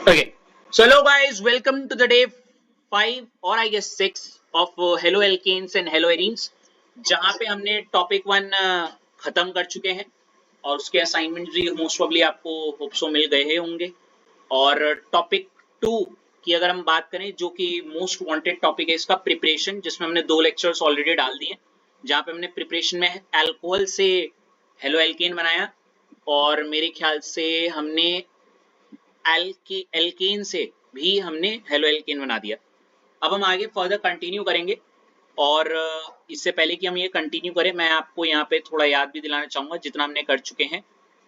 Okay, so hello guys, welcome to the day 5 or I guess 6 of Hello Alkanes and Hello Arenes, जहाँ पे हमने topic 1 खत्म कर चुके हैं और उसके असाइनमेंट भी मोस्ट प्रोबेबली आपको होप्सो मिल गए होंगे। और टॉपिक 2 की अगर हम बात करें, जो कि मोस्ट वांटेड टॉपिक है इसका, प्रिपरेशन, जिसमें हमने 2 लेक्चर्स ऑलरेडी डाल दिए, जहाँ पे हमने प्रिपरेशन में अल्कोहल से हेलो एल्केन बनाया और मेरे ख्याल से हमने एल्केन से भी हमने हेलो एल्केन बना दिया। अब हम आगे फर्दर कंटिन्यू करेंगे और इससे पहले कि हम ये कंटिन्यू करें, मैं आपको यहाँ पे थोड़ा याद भी दिलाना चाहूँगा जितना हमने कर चुके हैं।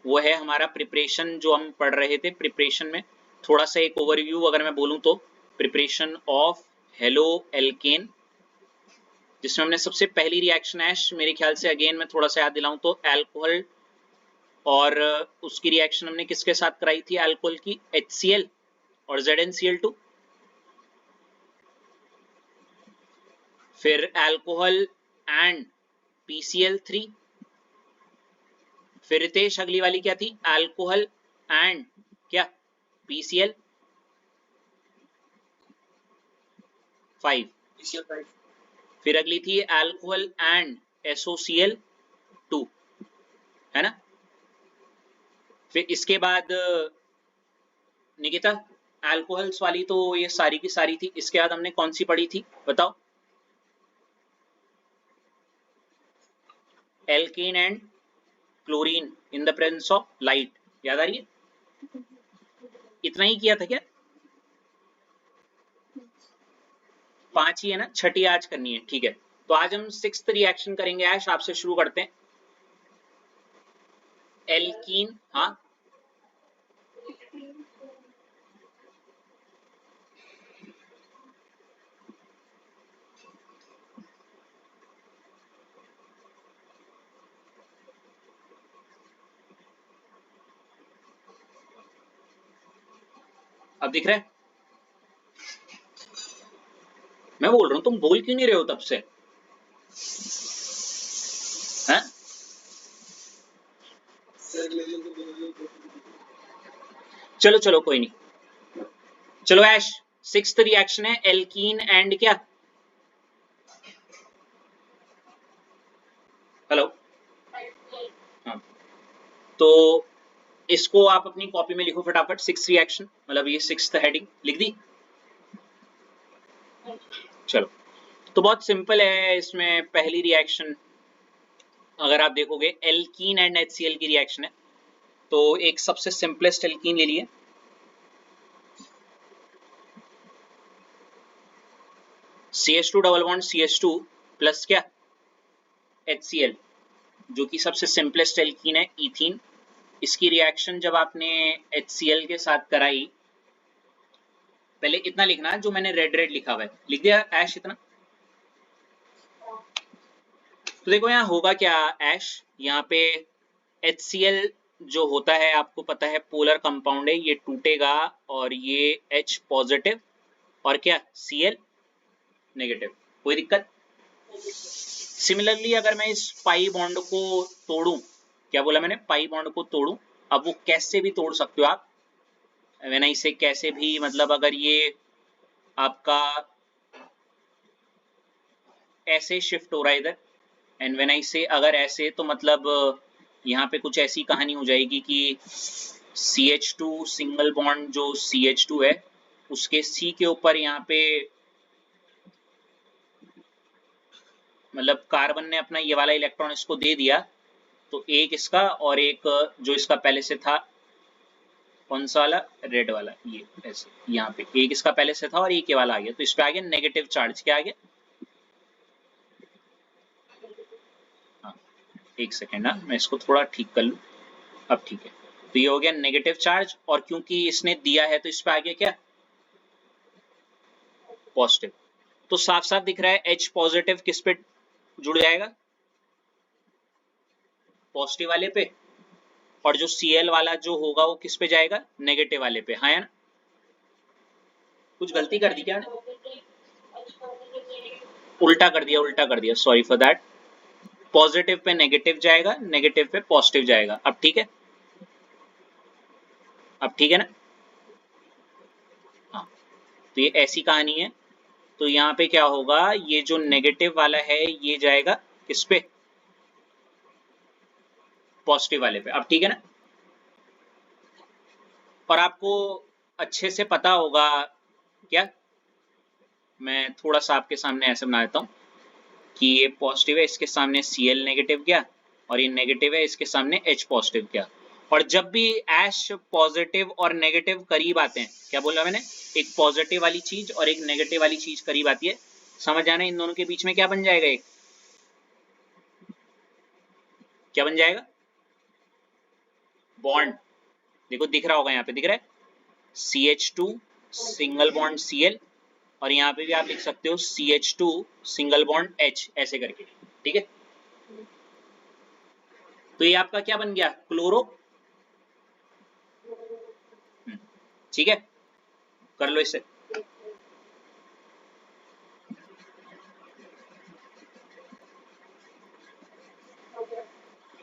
वो है हमारा प्रिपरेशन जो हम पढ़ रहे थे। प्रिपरेशन में थोड़ा सा एक ओवरव्यू अगर मैं बोलूँ तो, प्रिपरेशन ऑफ हेलो एल्केन, जिसमें हमने सबसे पहली रिएक्शन ऐश, मेरे ख्याल से अगेन मैं थोड़ा सा याद दिलाऊं तो, अल्कोहल, और उसकी रिएक्शन हमने किसके साथ कराई थी अल्कोहल की? HCl और ZnCl2। फिर अल्कोहल एंड PCl3। फिर रितेश अगली वाली क्या थी? अल्कोहल एंड क्या? PCl5। फिर अगली थी अल्कोहल एंड SOCl2, है ना। फिर इसके बाद निकिता, अल्कोहल्स वाली तो ये सारी की सारी थी। इसके बाद हमने कौन सी पढ़ी थी बताओ? Alkene and chlorine in the presence of light, याद आ रही है? इतना ही किया था क्या? 5 ही है ना, छठी आज करनी है, ठीक है। तो आज हम 6th रिएक्शन करेंगे। ऐश आपसे शुरू करते हैं। एल्कीन, हाँ अब दिख रहा है? मैं बोल रहा हूँ, तुम बोल क्यों नहीं रहे हो तब से? हैं? चलो चलो कोई नहीं। चलो ऐश, 6th रिएक्शन है एल्कीन एंड क्या? हेलो, हाँ, तो इसको आप अपनी कॉपी में लिखो फटाफट। 6th रिएक्शन मतलब ये 6th हेडिंग लिख दी। चलो, तो बहुत सिंपल है। इसमें पहली रिएक्शन अगर आप देखोगे, एल्कीन एंड HCl की रिएक्शन है। तो एक सबसे सिंपलेस्ट एल्कीन ले लिए, CH2 double bond CH2 plus क्या? HCl, जो कि सबसे सिंपलेस्ट एल्कीन है, इथीन। इसकी रिएक्शन जब आपने HCl के साथ कराई, पहले इतना लिखना जो मैंने रेड रेड लिखा हुआ है, लिख दिया ऐश इतना? तो देखो यहाँ होगा क्या ऐश, यहाँ पे HCl जो होता है आपको पता है पोलर कंपाउंड है, ये टूटेगा और ये H पॉजिटिव और क्या Cl नेगेटिव। कोई दिक्कत? सिमिलरली अगर मैं इस पाई बॉन्ड को तोड़ूं, क्या बोला मैंने? पाई बॉन्ड को तोड़ूं। अब वो कैसे भी तोड़ सकते हो आप, मैंने इसे कैसे भी, मतलब अगर ये आपका ऐसे शिफ्ट हो रहा है इधर, एंड व्हेन आई से अगर ऐसे, तो मतलब यहाँ पे कुछ ऐसी कहानी हो जाएगी कि CH2 सिंगल बॉन्ड जो CH2 है, उसके C के ऊपर यहाँ पे मतलब कार्बन ने अपना ये वाला इलेक्ट्रॉन इसको दे दिया, तो एक इसका और एक जो इसका पहले से था, कौन सा वाला? रेड वाला, ये ऐसे यहाँ पे एक इसका पहले से था और एक ये वाला आ गया, तो इस पे आ गया नेगेटिव चार्ज। क्या आ गया? हाँ, एक सेकेंड ना, मैं इसको थोड़ा ठीक कर लूँ। अब ठीक है, तो ये हो गया नेगेटिव चार्ज, और क्योंकि इसने दिया है तो इस पे आ गया क्या? पॉजिटिव। तो साफ साफ दिख रहा है H पॉजिटिव किस पे जुड़ जाएगा? पॉजिटिव वाले पे। और जो Cl वाला जो होगा वो किस पे जाएगा? नेगेटिव वाले पे, हाँ या ना? कुछ गलती कर दी क्या? उल्टा कर दिया, उल्टा कर दिया, sorry for that. Positive pay negative जाएगा, नेगेटिव पे पॉजिटिव जाएगा। अब ठीक है? अब ठीक है ना? तो ये ऐसी कहानी है। तो यहाँ पे क्या होगा, ये जो नेगेटिव वाला है ये जाएगा किस पे, पॉजिटिव वाले पे। अब ठीक है ना। और आपको अच्छे से पता होगा क्या, मैं थोड़ा सा आपके सामने ऐसे बना देता हूँ कि ये पॉजिटिव है, इसके सामने Cl नेगेटिव गया, और ये नेगेटिव है, इसके सामने H पॉजिटिव गया। और जब भी एश पॉजिटिव और नेगेटिव करीब आते हैं, क्या बोला मैंने, एक पॉजिटिव वाली चीज और एक नेगेटिव वाली चीज करीब आती है, समझ आना इन दोनों के बीच में क्या बन जाएगा, एक क्या बन जाएगा, बॉन्ड। देखो दिख रहा होगा, यहाँ पे दिख रहा है CH2 सिंगल बॉन्ड Cl, और यहाँ पे भी आप लिख सकते हो CH2 सिंगल बॉन्ड H, ऐसे करके। ठीक है, तो ये आपका क्या बन गया, क्लोरो। ठीक है, कर लो इसे।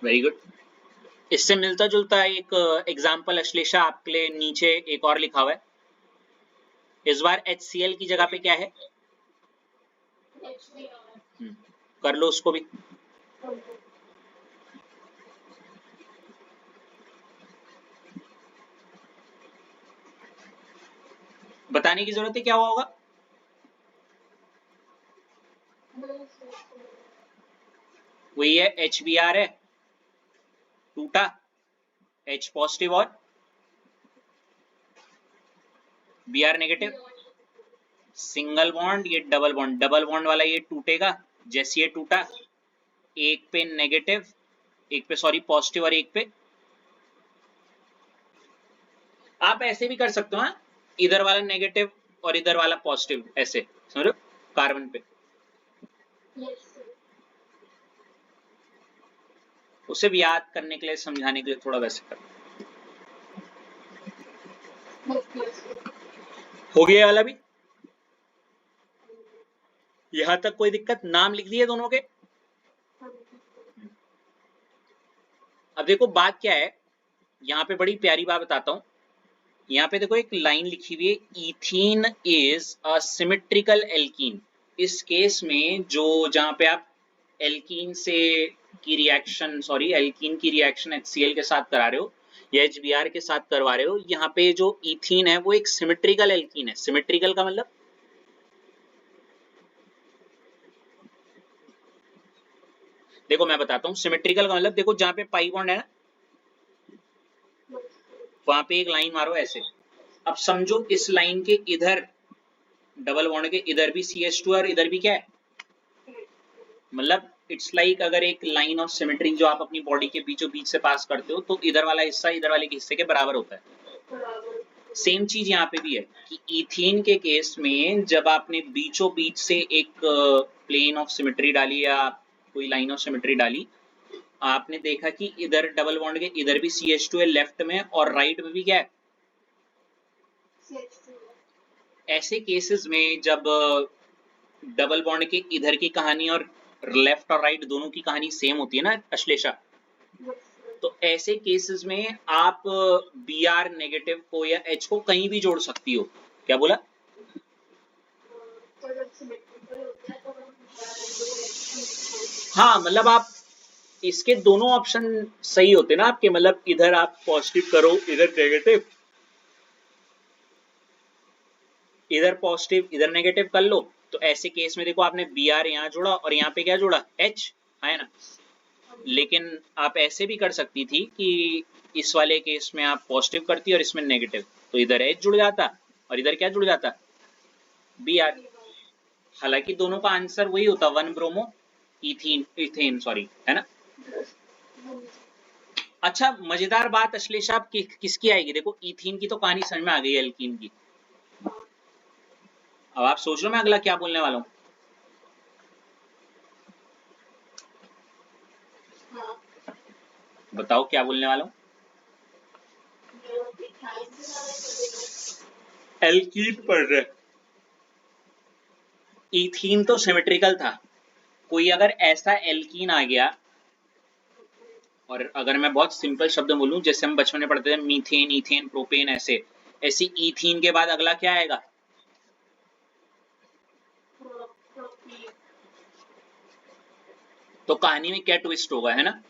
Very good. इससे मिलता जुलता एक एग्जाम्पल अश्लेषा आपके लिए नीचे एक और लिखा हुआ है। इस बार HCl की जगह पे क्या है, कर लो उसको भी। बताने की जरूरत है क्या हुआ होगा, वही है HBr है, टूटा, H पॉजिटिव और Br नेगेटिव, सिंगल बॉन्ड, ये डबल बॉन्ड, डबल बॉन्ड वाला ये टूटेगा, जैसे ये टूटा, एक पे नेगेटिव, एक पे सॉरी पॉजिटिव और एक पे, आप ऐसे भी कर सकते हो, हाँ, इधर वाला नेगेटिव और इधर वाला पॉजिटिव, ऐसे समझ लो कार्बन पे। उसे भी याद करने के लिए, समझाने के लिए थोड़ा वैसे कर। हो गया वाला भी, यहां तक कोई दिक्कत, नाम लिख दिए दोनों के। अब देखो बात क्या है, यहाँ पे बड़ी प्यारी बात बताता हूँ। यहाँ पे देखो एक लाइन लिखी हुई है, ethene is a symmetrical alkene. इस केस में जो जहां पे आप एल्कीन से की रिएक्शन, सॉरी एल्कीन की रिएक्शन HCl के साथ करा रहे हो या HBr के साथ करवा रहे हो, यहाँ पे जो इथीन है वो एक सिमेट्रिकल एल्कीन है। सिमेट्रिकल का मतलब, देखो मैं बताता हूँ, सिमेट्रिकल का मतलब देखो जहां पे पाई बॉन्ड है ना, वहां पे एक लाइन मारो ऐसे। अब समझो इस लाइन के इधर, डबल बॉन्ड के इधर भी CH2 और इधर भी क्या है, मतलब इट्स लाइक अगर एक लाइन ऑफ सिमेट्री जो आप अपनी बॉडी के बीचों बीच से पास करते हो, तो इधर वाला हिस्सा इधर वाले के हिस्से के बराबर होता है। सेम चीज यहाँ पे भी है कि इथीन के केस में जब आपने बीचों बीच से एक प्लेन ऑफ सिमेट्री डाली या कोई लाइन ऑफ सिमेट्री डाली, आपने देखा कि इधर डबल बॉन्ड के इधर भी CH2 है लेफ्ट में, और राइट में भी क्या है, ऐसे केसेस में जब डबल बॉन्ड के इधर की कहानी और लेफ्ट और राइट दोनों की कहानी सेम होती है ना अश्लेषा, तो ऐसे केसेस में आप Br नेगेटिव को या H को कहीं भी जोड़ सकती हो। क्या बोला, हाँ मतलब आप इसके दोनों ऑप्शन सही होते ना आपके, मतलब इधर आप पॉजिटिव करो, इधर नेगेटिव, इधर पॉजिटिव इधर नेगेटिव कर लो। तो ऐसे केस में देखो आपने Br यहाँ जोड़ा और यहाँ पे क्या जोड़ा, H, है ना। लेकिन आप ऐसे भी कर सकती थी कि इस वाले केस में आप पॉजिटिव करती और इसमें नेगेटिव, तो इधर H जुड़ जाता और इधर क्या जुड़ जाता, Br। हालांकि दोनों का आंसर वही होता, 1 ब्रोमो इथीन, इथेन सॉरी, है ना। अच्छा मजेदार बात अश्लेषा आप किसकी आएगी, देखो इथीन की तो कहानी समझ में आ गई, एल्कीन की। अब आप सोच लो मैं अगला क्या बोलने वाला हूँ। बताओ क्या बोलने वाला हूँ। एल्कीन पढ़ रहे, इथीन तो सिमेट्रिकल था, कोई अगर ऐसा एल्कीन आ गया, और अगर मैं बहुत सिंपल शब्द बोलूं, जैसे हम बचपन में पढ़ते थे मीथेन, इथेन, प्रोपेन, ऐसे, ऐसी इथीन के बाद अगला क्या आएगा, तो कहानी में क्या ट्विस्ट होगा, है ना?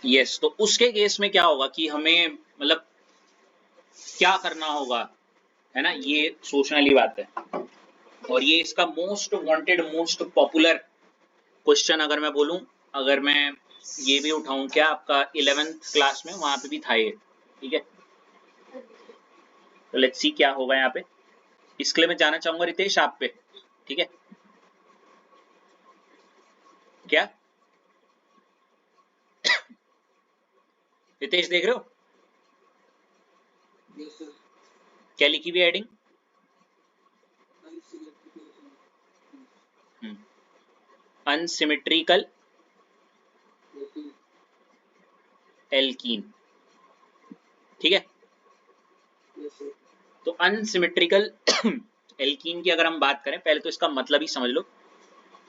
यस, तो उसके केस में क्या होगा कि हमें मतलब क्या करना होगा, है ना? ये सोचने वाली बात है। और ये इसका most wanted, most popular question अगर मैं बोलूं, अगर मैं ये भी उठाऊं, क्या आपका 11th क्लास में वहां पे भी था ये, ठीक है? तो लेट्स सी क्या होगा यहाँ पे। इसके लिए मैं जाना चाहूंगा रितेश आप पे, ठीक है? क्या रितेश देख रहे हो? क्या लिखी हुई हेडिंग? अनसिमेट्रिकल एल्कीन, ठीक है? तो अनसिमेट्रिकल एल्कीन की अगर हम बात करें, पहले तो इसका मतलब ही समझ लो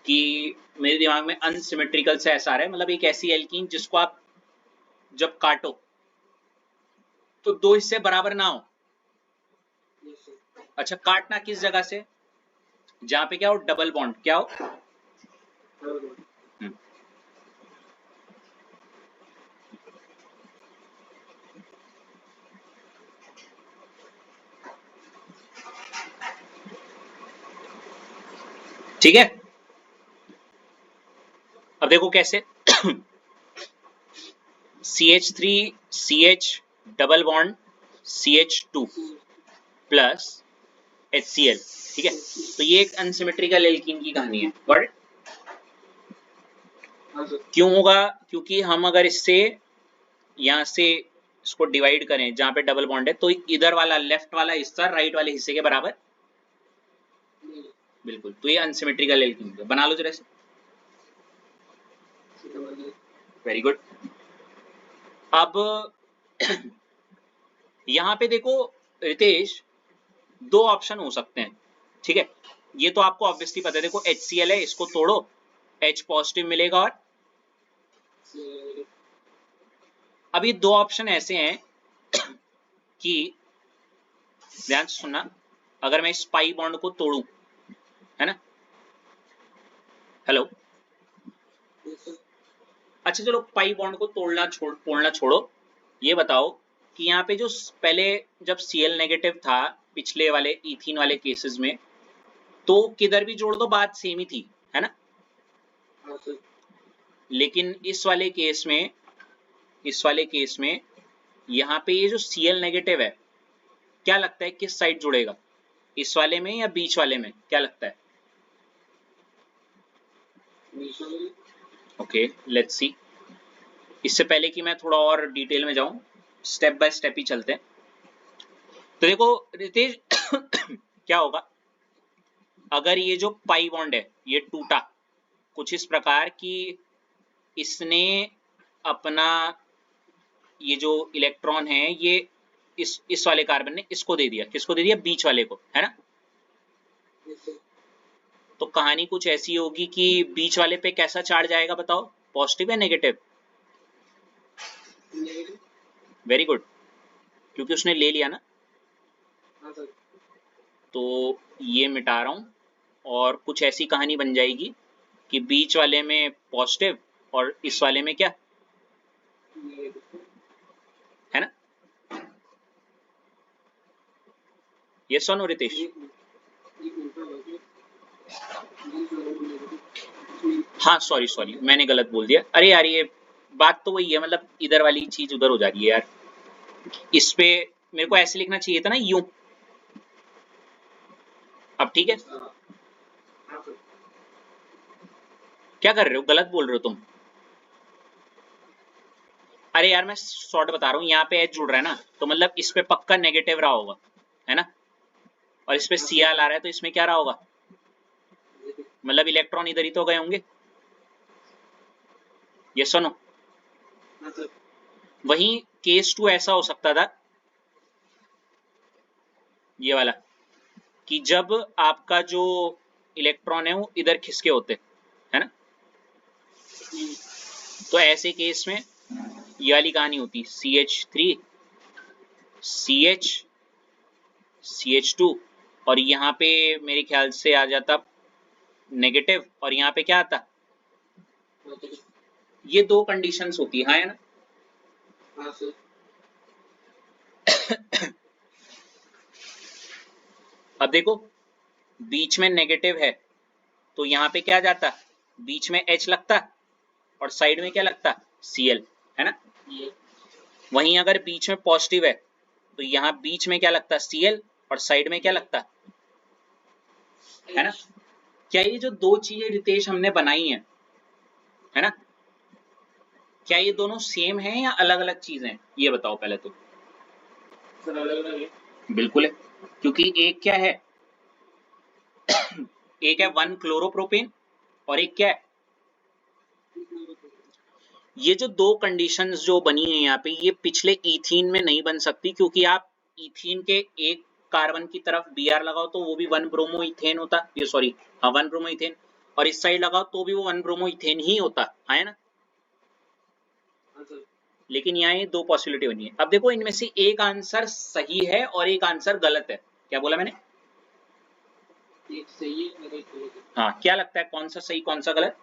कि मेरे दिमाग में अनसिमेट्रिकल से ऐसा आ रहा है, मतलब एक ऐसी एल्कीन जिसको आप जब काटो तो दो हिस्से बराबर ना हो। अच्छा, काटना किस जगह से? जहां पे क्या हो, डबल बॉन्ड क्या हो? हम्म, ठीक है। अब देखो कैसे CH3 CH double bond CH2 plus HCl, ठीक है? तो ये एक अनसिमेट्रिकल एल्कीन की कहानी है। बट क्यों होगा? क्योंकि हम अगर इससे यहाँ से इसको डिवाइड करें जहां पे डबल बॉन्ड है, तो इधर वाला लेफ्ट वाला हिस्सा राइट वाले हिस्से के बराबर, बिल्कुल। तो ये अनसिमेट्रिकल एल्कीन बना लो जरा से। Very good. अब यहाँ पे देखो रितेश, दो ऑप्शन हो सकते हैं, ठीक है? ये तो आपको ऑब्वियसली पता है। देखो HCl है, इसको तोड़ो, H पॉजिटिव मिलेगा। और अब ये दो ऑप्शन ऐसे हैं कि ध्यान से सुनना, अगर मैं इस पाई बॉन्ड को तोड़ूं, है ना? हेलो, अच्छा चलो पाई बॉन्ड को तोड़ना छोड़ो। ये बताओ कि यहाँ पे जो पहले जब Cl नेगेटिव था पिछले वाले इथीन वाले केसेस में, तो किधर भी जोड़ दो बात सेम ही थी, है ना? लेकिन इस वाले केस में यहाँ पे ये जो Cl नेगेटिव है, क्या लगता है किस साइड जुड़ेगा? इस वाले में या बीच वाले में, क्या लगता है? Okay, let's see. इससे पहले कि मैं थोड़ा और डिटेल में जाऊं, स्टेप बाय स्टेप ही चलते हैं। तो देखो रितेश क्या होगा अगर ये जो पाई बॉन्ड है ये टूटा कुछ इस प्रकार कि इसने अपना ये जो इलेक्ट्रॉन है ये इस वाले कार्बन ने इसको दे दिया। किसको दे दिया? बीच वाले को, है ना? तो कहानी कुछ ऐसी होगी कि बीच वाले पे कैसा चार्ज आएगा बताओ, पॉजिटिव या नेगेटिव? वेरी गुड, क्योंकि उसने ले लिया ना। तो ये मिटा रहा हूं और कुछ ऐसी कहानी बन जाएगी कि बीच वाले में पॉजिटिव और इस वाले में क्या, है ना? ये सुनो रितेश। हाँ सॉरी सॉरी, मैंने गलत बोल दिया। अरे यार ये बात तो वही है, मतलब इधर वाली चीज उधर हो जा रही है यार। इस पे मेरे को ऐसे लिखना चाहिए था ना, यूं। अब ठीक है? क्या कर रहे हो? गलत बोल रहे हो तुम। अरे यार मैं शॉर्ट बता रहा हूँ, यहाँ पे एच जुड़ रहा है ना, तो मतलब इस पे पक्का नेगेटिव रहा होगा, है ना? और इस पे Cl आ रहा है, तो इसमें क्या रहा होगा? मतलब इलेक्ट्रॉन इधर ही तो गए होंगे। ये सुनो, वहीं केस 2 ऐसा हो सकता था, ये वाला, कि जब आपका जो इलेक्ट्रॉन है वो इधर खिसके होते, है ना? तो ऐसे केस में ये वाली कहानी होती, CH3 CH CH2 और यहाँ पे मेरे ख्याल से आ जाता नेगेटिव, और यहाँ पे क्या आता, ये दो कंडीशंस होती है, हाँ या ना? हाँ सर। अब देखो बीच में नेगेटिव है तो यहाँ पे क्या जाता, बीच में H लगता और साइड में क्या लगता, Cl, है ना? वहीं अगर बीच में पॉजिटिव है तो यहाँ बीच में क्या लगता, Cl, और साइड में क्या लगता, है ना? क्या ये जो दो चीजें रितेश हमने बनाई हैं, है ना, क्या ये दोनों सेम है या अलग अलग चीजें हैं, ये बताओ पहले तो। सर अलग अलग है। बिल्कुल है, क्योंकि एक क्या है, एक है 1 क्लोरोप्रोपेन और एक क्या है, ये जो दो कंडीशंस जो बनी है यहाँ पे, ये पिछले ईथीन में नहीं बन सकती, क्योंकि आप ईथीन के एक कार्बन की तरफ Br लगाओ तो वो भी 1 ब्रोमो इथेन होता, ये सॉरी हाँ 1 ब्रोमो इथेन, और इस साइड लगाओ तो भी वो 1 ब्रोमो इथेन ही होता है ना? हाँ सर। लेकिन यहाँ ये दो पॉसिबिलिटी बनी है। अब देखो इनमें से एक आंसर सही है और एक आंसर गलत है, क्या बोला मैंने? एक सही है और एक गलत है। हाँ, क्या लगता है कौन सा सही कौन सा गलत?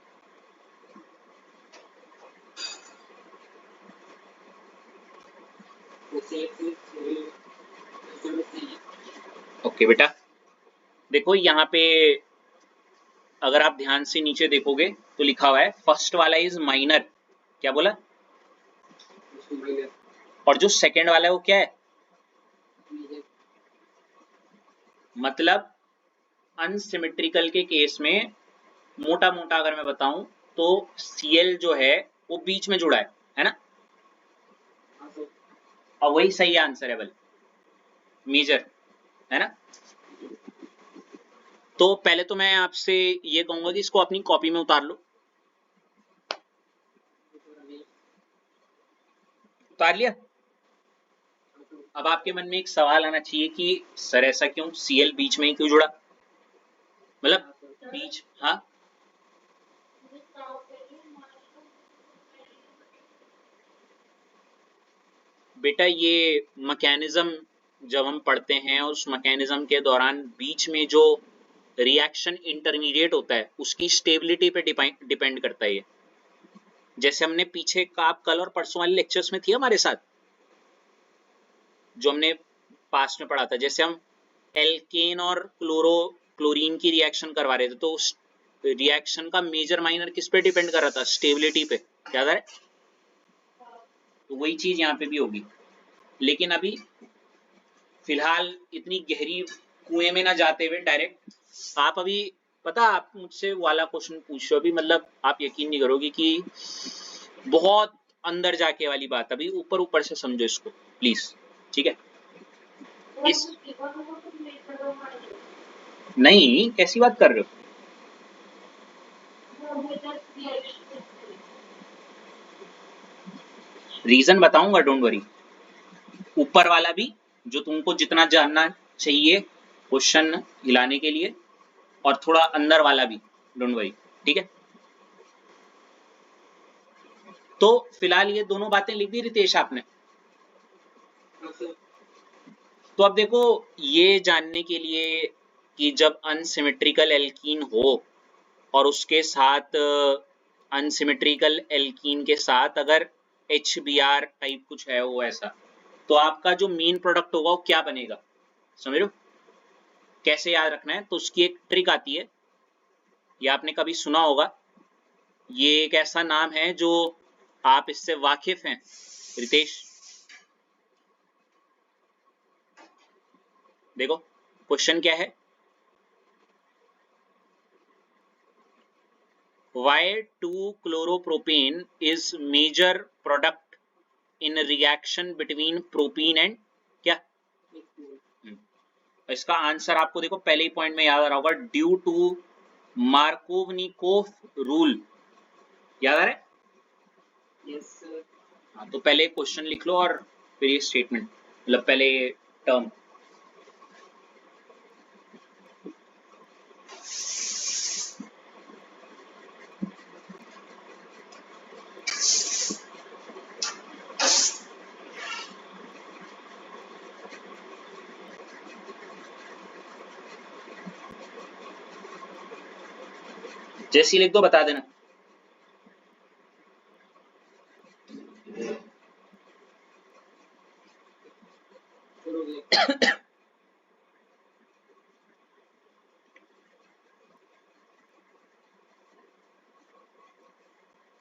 ओके बेटा, देखो यहाँ पे अगर आप ध्यान से नीचे देखोगे तो लिखा हुआ है फर्स्ट वाला इज माइनर, क्या बोला? और जो सेकंड वाला है वो क्या है? मतलब अनसिमेट्रिकल के केस में मोटा मोटा अगर मैं बताऊं तो Cl जो है वो बीच में जुड़ा है ना? और वही सही आंसर है, बल मेजर, है ना? तो पहले तो मैं आपसे ये कहूंगा कि इसको अपनी कॉपी में उतार लो। उतार लिया? अब आपके मन में एक सवाल आना चाहिए कि सर ऐसा क्यों, Cl बीच में ही क्यों जुड़ा, मतलब बीच, हाँ बेटा ये मैकेनिज्म जब हम पढ़ते हैं और उस मैकेनिज्म के दौरान बीच में जो रिएक्शन इंटरमीडिएट होता है उसकी स्टेबिलिटी पे डिपेंड करता है ये। जैसे हमने पीछे का आप कल और परसों वाले लेक्चर्स में थी हमारे साथ, जो हमने पास्ट में पढ़ा था, जैसे हम एल्केन और क्लोरीन की रिएक्शन करवा रहे थे तो उस रिएक्शन का मेजर माइनर किस पे डिपेंड कर रहा था, स्टेबिलिटी पे, याद है? तो वही चीज यहाँ पे भी होगी, लेकिन अभी फिलहाल इतनी गहरी कुएं में ना जाते हुए डायरेक्ट आप अभी, पता आप मुझसे वाला क्वेश्चन पूछ रहे हो अभी, मतलब आप यकीन नहीं करोगे कि बहुत अंदर जाके वाली बात, अभी ऊपर ऊपर से समझो इसको प्लीज, ठीक है? इस नहीं, कैसी बात कर रहे हो? रीजन बताऊंगा, डोंट वरी। ऊपर वाला भी जो तुमको जितना जानना चाहिए क्वेश्चन हिलाने के लिए, और थोड़ा अंदर वाला भी, डोंट वरी, ठीक है? तो फिलहाल ये दोनों बातें लिख दी रितेश आपने। तो अब देखो ये जानने के लिए कि जब अनसिमेट्रिकल एल्कीन हो और उसके साथ अनसिमेट्रिकल एल्कीन के साथ अगर HBr टाइप कुछ है वो ऐसा, तो आपका जो मेन प्रोडक्ट होगा वो क्या बनेगा, समझ रहे हो? कैसे याद रखना है, तो उसकी एक ट्रिक आती है, ये आपने कभी सुना होगा, ये एक ऐसा नाम है जो आप इससे वाकिफ हैं रितेश। देखो क्वेश्चन क्या है, why 2-chloropropane is major product in a reaction between propene and क्या? इसका आंसर आपको देखो पहले ही पॉइंट में याद आ रहा होगा, ड्यू टू मार्कोवनिकोफ रूल, याद आ रहा है? Yes sir. हाँ, तो पहले क्वेश्चन लिख लो और फिर ये स्टेटमेंट, मतलब पहले टर्म। जैसी लिख दो बता देना।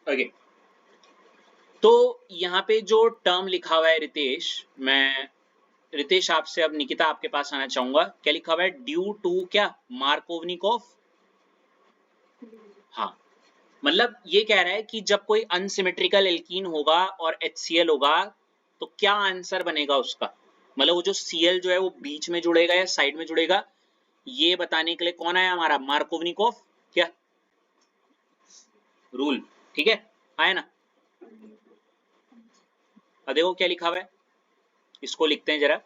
ओके, तो यहाँ पे जो टर्म लिखा हुआ है रितेश, मैं रितेश आपसे अब निकिता आपके पास आना चाहूंगा। क्या लिखा हुआ है? ड्यू टू क्या? मार्कोवनिकॉफ। हाँ, मतलब ये कह रहा है कि जब कोई अनसिमेट्रिकल एल्कीन होगा और HCl होगा तो क्या आंसर बनेगा उसका, मतलब वो जो Cl जो है वो बीच में जुड़ेगा या साइड में जुड़ेगा, ये बताने के लिए कौन आया हमारा? मार्कोवनिकॉफ क्या रूल। ठीक है, आया ना? अब देखो क्या लिखा हुआ है, इसको लिखते हैं जरा।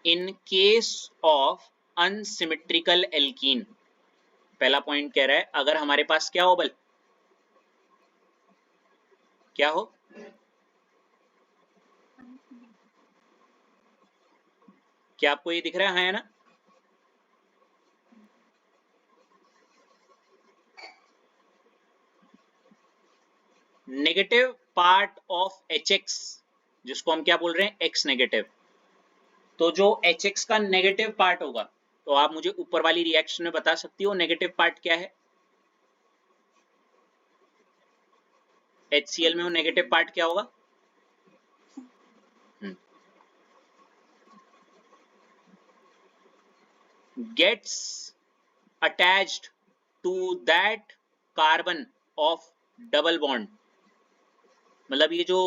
In case of unsymmetrical alkene, पहला पॉइंट कह रहा है अगर हमारे पास क्या हो बल, क्या हो? क्या आपको ये दिख रहा है ना? नेगेटिव पार्ट ऑफ HX, जिसको हम क्या बोल रहे हैं? X negative. तो जो HX का नेगेटिव पार्ट होगा, तो आप मुझे ऊपर वाली रिएक्शन में बता सकती हो नेगेटिव पार्ट क्या है? HCl में वो नेगेटिव पार्ट क्या होगा? Gets attached to that carbon of double bond, मतलब ये जो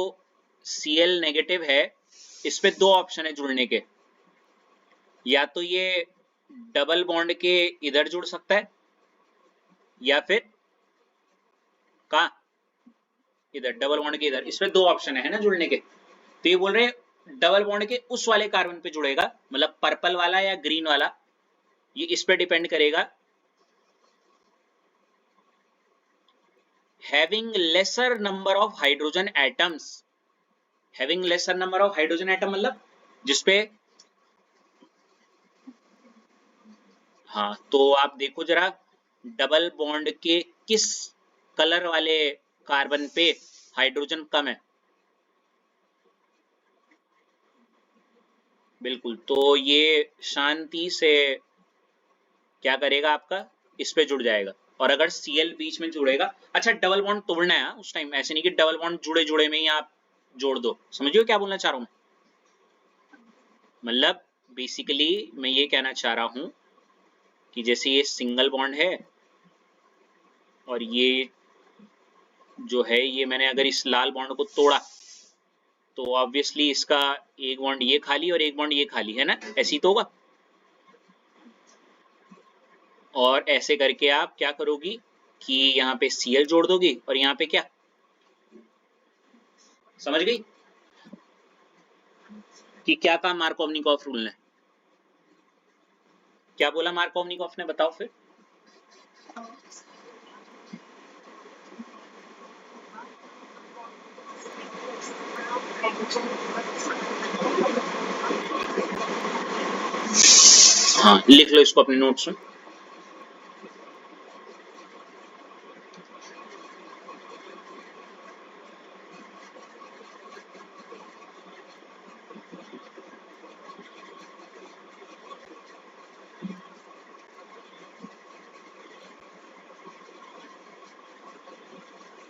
Cl नेगेटिव है इस पे दो ऑप्शन है जुड़ने के, या तो ये डबल बॉन्ड के इधर जुड़ सकता है या फिर कहा इधर, डबल बॉन्ड के इधर, इसमें दो ऑप्शन है ना जुड़ने के। तो ये बोल रहे हैं डबल बॉन्ड के उस वाले कार्बन पे जुड़ेगा, मतलब पर्पल वाला या ग्रीन वाला, ये इस पे डिपेंड करेगा। Having laser number of hydrogen atoms, having laser number of hydrogen atom मतलब जिसपे, हाँ तो आप देखो जरा डबल बॉन्ड के किस कलर वाले कार्बन पे हाइड्रोजन कम है। बिल्कुल, तो ये शांति से क्या करेगा आपका, इस पे जुड़ जाएगा। और अगर Cl बीच में जुड़ेगा, अच्छा डबल बॉन्ड तोड़ना है उस टाइम, ऐसे नहीं कि डबल बॉन्ड जुड़े जुड़े में ही आप जोड़ दो। समझिए क्या बोलना चाह रहा हूं मतलब बेसिकली मैं ये कहना चाह रहा हूं कि जैसे ये सिंगल बॉन्ड है और ये जो है, ये मैंने अगर इस लाल बॉन्ड को तोड़ा तो ऑब्वियसली इसका एक बॉन्ड ये खाली और एक बॉन्ड ये खाली है ना, ऐसी तो होगा। और ऐसे करके आप क्या करोगी कि यहाँ पे Cl जोड़ दोगी और यहाँ पे क्या, समझ गई कि क्या काम मार्कोवनिकॉफ रूल ने, क्या बोला मार्कोवनिकॉफ ने, बताओ फिर। हाँ लिख लो इसको अपने नोट्स में।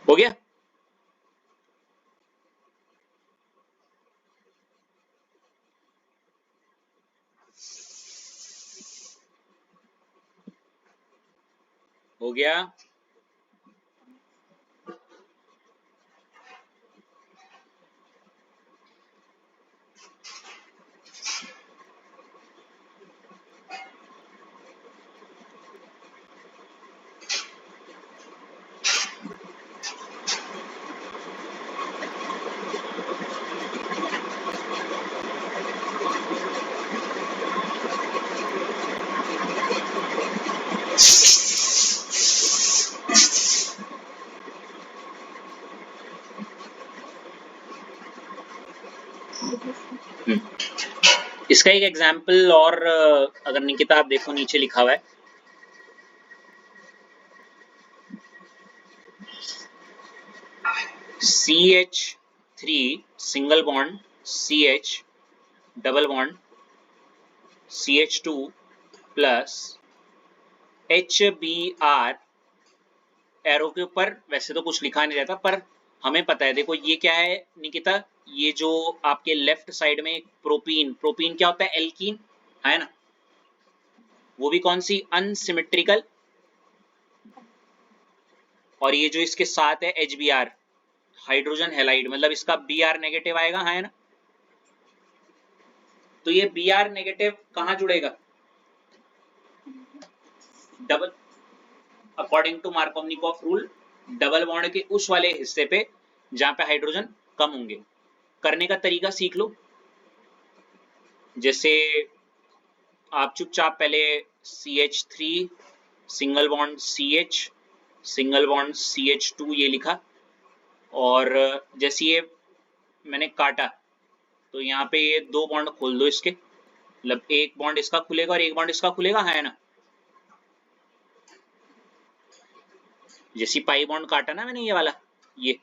हो गया? हो गया? इसका एक एग्जाम्पल और अगर निकिता आप देखो नीचे लिखा हुआ है, CH3 single bond CH double bond CH2 plus HBr, arrow के ऊपर वैसे तो कुछ लिखा नहीं रहता पर हमें पता है। देखो ये क्या है निकिता, ये जो आपके लेफ्ट साइड में प्रोपीन, प्रोपीन क्या होता है, एल्कीन है ना, वो भी कौन सी, अनसिमेट्रिकल, और ये जो इसके साथ है HBr, हाइड्रोजन हैलाइड, मतलब इसका Br नेगेटिव आएगा, है ना। तो ये Br नेगेटिव कहां जुड़ेगा, double, according to Markovnikov rule, double bond के उस वाले हिस्से पे जहां पे हाइड्रोजन कम होंगे। करने का तरीका सीख लो, जैसे आप चुपचाप पहले CH3 single bond CH single bond CH2 ये लिखा, और जैसे ये मैंने काटा तो यहाँ पे ये दो बॉन्ड खोल दो इसके, मतलब एक बॉन्ड इसका खुलेगा और एक बॉन्ड इसका खुलेगा, है ना। जैसे पाई बॉन्ड काटा ना मैंने ये वाला, ये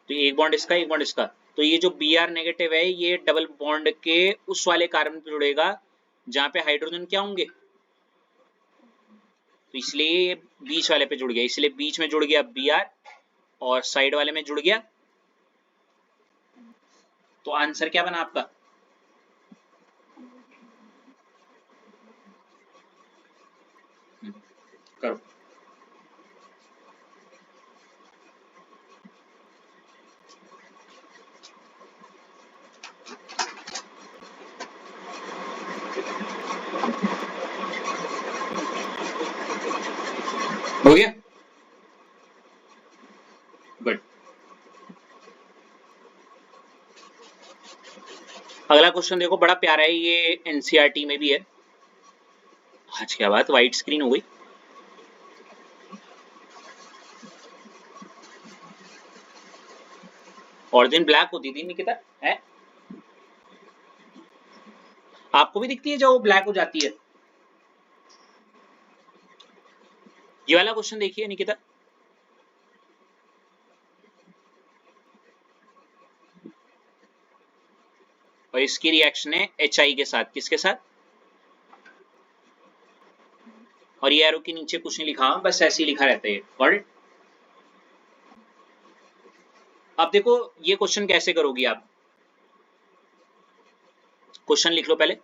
तो एक बॉन्ड इसका एक बॉन्ड इसका, तो ये जो Br नेगेटिव है ये डबल बॉन्ड के उस वाले कार्बन पे जुड़ेगा जहां पे हाइड्रोजन क्या होंगे, तो इसलिए ये बीच वाले पे जुड़ गया, इसलिए बीच में जुड़ गया Br और साइड वाले में जुड़ गया, तो आंसर क्या बना आपका, करो। हो गया, गुड। अगला क्वेश्चन देखो, बड़ा प्यारा है ये, एनसीईआरटी में भी है। आज क्या बात, व्हाइट स्क्रीन हो गई। और दिन ब्लैक होती थी निकिता, है आपको भी दिखती है जब वो ब्लैक हो जाती है। ये वाला क्वेश्चन देखिए निकिता, और इसकी रिएक्शन है HI के साथ, किसके साथ, और ये एरो के नीचे कुछ नहीं लिखा, बस ऐसे ही लिखा रहता है वर्ड। अब देखो ये क्वेश्चन कैसे करोगी आप, क्वेश्चन लिख लो पहले,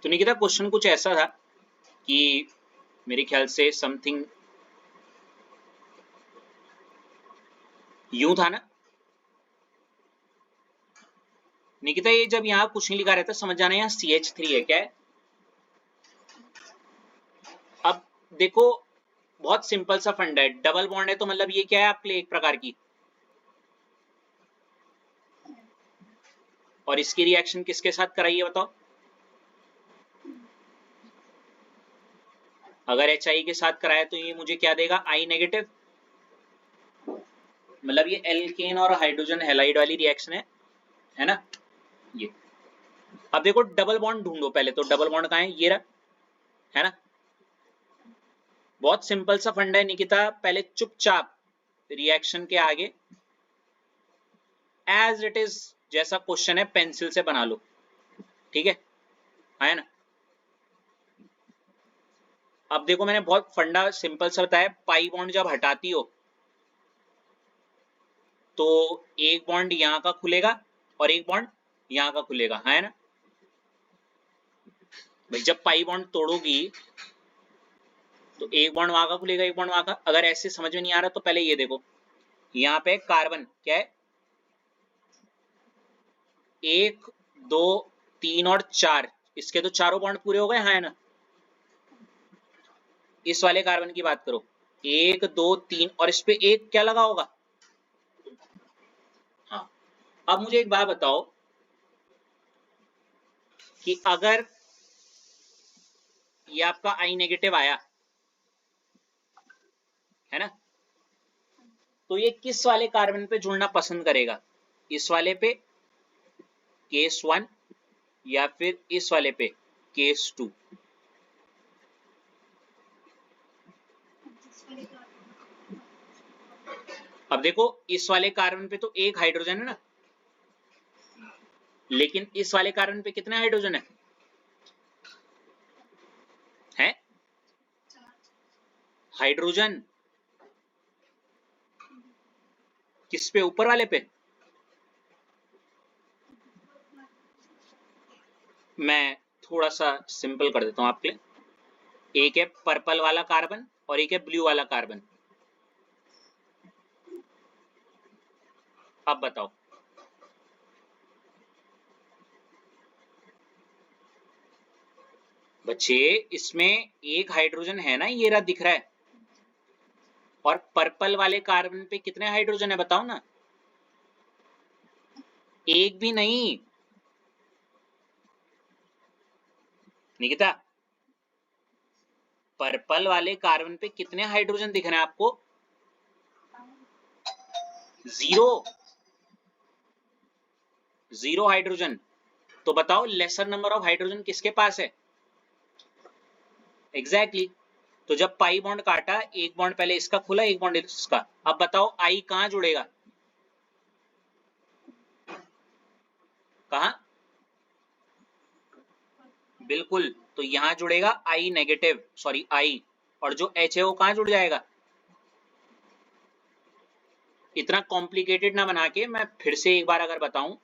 तो निकिता क्वेश्चन कुछ ऐसा था कि मेरे ख्याल से समथिंग यूं था ना निकिता, ये जब यहाँ कुछ नहीं लिखा रहता समझ जाना यहाँ CH3 है, क्या है। अब देखो बहुत सिंपल सा फंडा है, डबल बॉन्ड है तो मतलब ये क्या है आपके लिए एक प्रकार की, और इसकी रिएक्शन किसके साथ कराइए बताओ, अगर HI के साथ कराया तो ये मुझे क्या देगा, I नेगेटिव, मतलब ये एल्केन और हाइड्रोजन हैलाइड वाली रिएक्शन है ना ये। अब देखो डबल बॉन्ड ढूंढो पहले, तो डबल बॉन्ड कहाँ है, ये रहा, है ना। बहुत सिंपल सा फंडा है निकिता, पहले चुपचाप रिएक्शन के आगे एज इट इज जैसा क्वेश्चन है पेंसिल से बना लो, ठीक है ना। अब देखो मैंने बहुत फंडा सिंपल सा बताया, पाई बॉन्ड जब हटाती हो तो एक बॉन्ड यहाँ का खुलेगा और एक बॉन्ड यहाँ का खुलेगा, है ना भाई। जब पाई बॉन्ड तोड़ोगी तो एक बॉन्ड वहां का खुलेगा एक बॉन्ड वहां का। अगर ऐसे समझ में नहीं आ रहा तो पहले ये देखो, यहाँ पे कार्बन क्या है, 1 2 3 और 4, इसके तो चारों बॉन्ड पूरे हो गए, है ना। इस वाले कार्बन की बात करो, 1 2 3 और इस पे एक क्या लगा होगा? हाँ। अब मुझे एक बात बताओ कि अगर ये आपका I नेगेटिव आया है ना, तो ये किस वाले कार्बन पे जुड़ना पसंद करेगा? इस वाले पे केस 1 या फिर इस वाले पे केस 2? अब देखो इस वाले कार्बन पे तो एक हाइड्रोजन है ना, लेकिन इस वाले कार्बन पे कितने हाइड्रोजन है? हैं? हाइड्रोजन किस पे? ऊपर वाले पे? मैं थोड़ा सा सिंपल कर देता हूं आपके लिए। एक है पर्पल वाला कार्बन और एक है ब्लू वाला कार्बन। अब बताओ, बच्चे इसमें एक हाइड्रोजन है ना, ये रहा दिख रहा है। और पर्पल वाले कार्बन पे कितने हाइड्रोजन है बताओ ना? एक भी नहीं। निकिता, पर्पल वाले कार्बन पे कितने हाइड्रोजन दिख रहे हैं आपको? 0। 0 हाइड्रोजन। तो बताओ लेसर नंबर ऑफ हाइड्रोजन किसके पास है? Exactly exactly। तो जब पाई बॉन्ड काटा, एक बॉन्ड पहले इसका खुला, एक बॉन्ड इसका। अब बताओ आई कहां जुड़ेगा? कहां? बिल्कुल, तो यहां जुड़ेगा आई नेगेटिव, सॉरी आई। और जो H है वो कहां जुड़ जाएगा? इतना कॉम्प्लिकेटेड ना बना के मैं फिर से एक बार अगर बताऊं,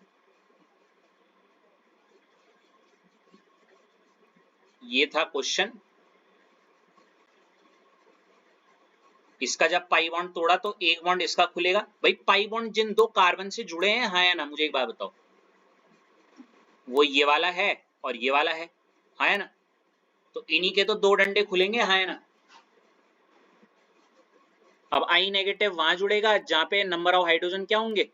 ये था क्वेश्चन। इसका जब पाई बॉन्ड तोड़ा तो एक बॉन्ड इसका खुलेगा। भाई पाई बॉन्ड जिन दो कार्बन से जुड़े हैं, हाँ या ना? मुझे एक बात बताओ, वो ये वाला है और ये वाला है, हाँ या ना? तो इन्हीं के तो दो डंडे खुलेंगे, हाँ या ना? अब आई नेगेटिव वहां जुड़ेगा जहां पे नंबर ऑफ हाइड्रोजन क्या होंगे?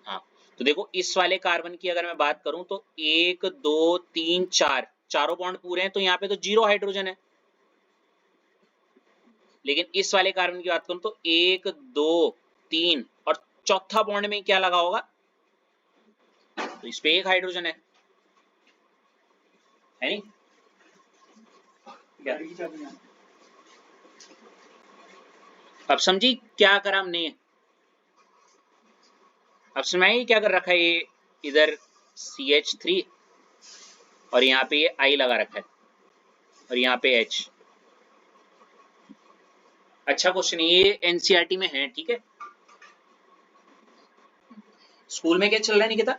हाँ। तो देखो इस वाले कार्बन की अगर मैं बात करूं तो 1 2 3 4, चारों बॉन्ड पूरे हैं, तो यहाँ पे तो 0 हाइड्रोजन है। लेकिन इस वाले कार्बन की बात करूं तो 1 2 3 और चौथा बॉन्ड में क्या लगा होगा? तो इस पे एक हाइड्रोजन है नहीं? क्या? अब समझी क्या करा हमने? अब समझाइए क्या कर रखा है ये? इधर CH3 और यहाँ पे ये I लगा रखा है और यहाँ पे H। अच्छा क्वेश्चन, ये NCERT में है, ठीक है? स्कूल में क्या चल रहा है निकिता?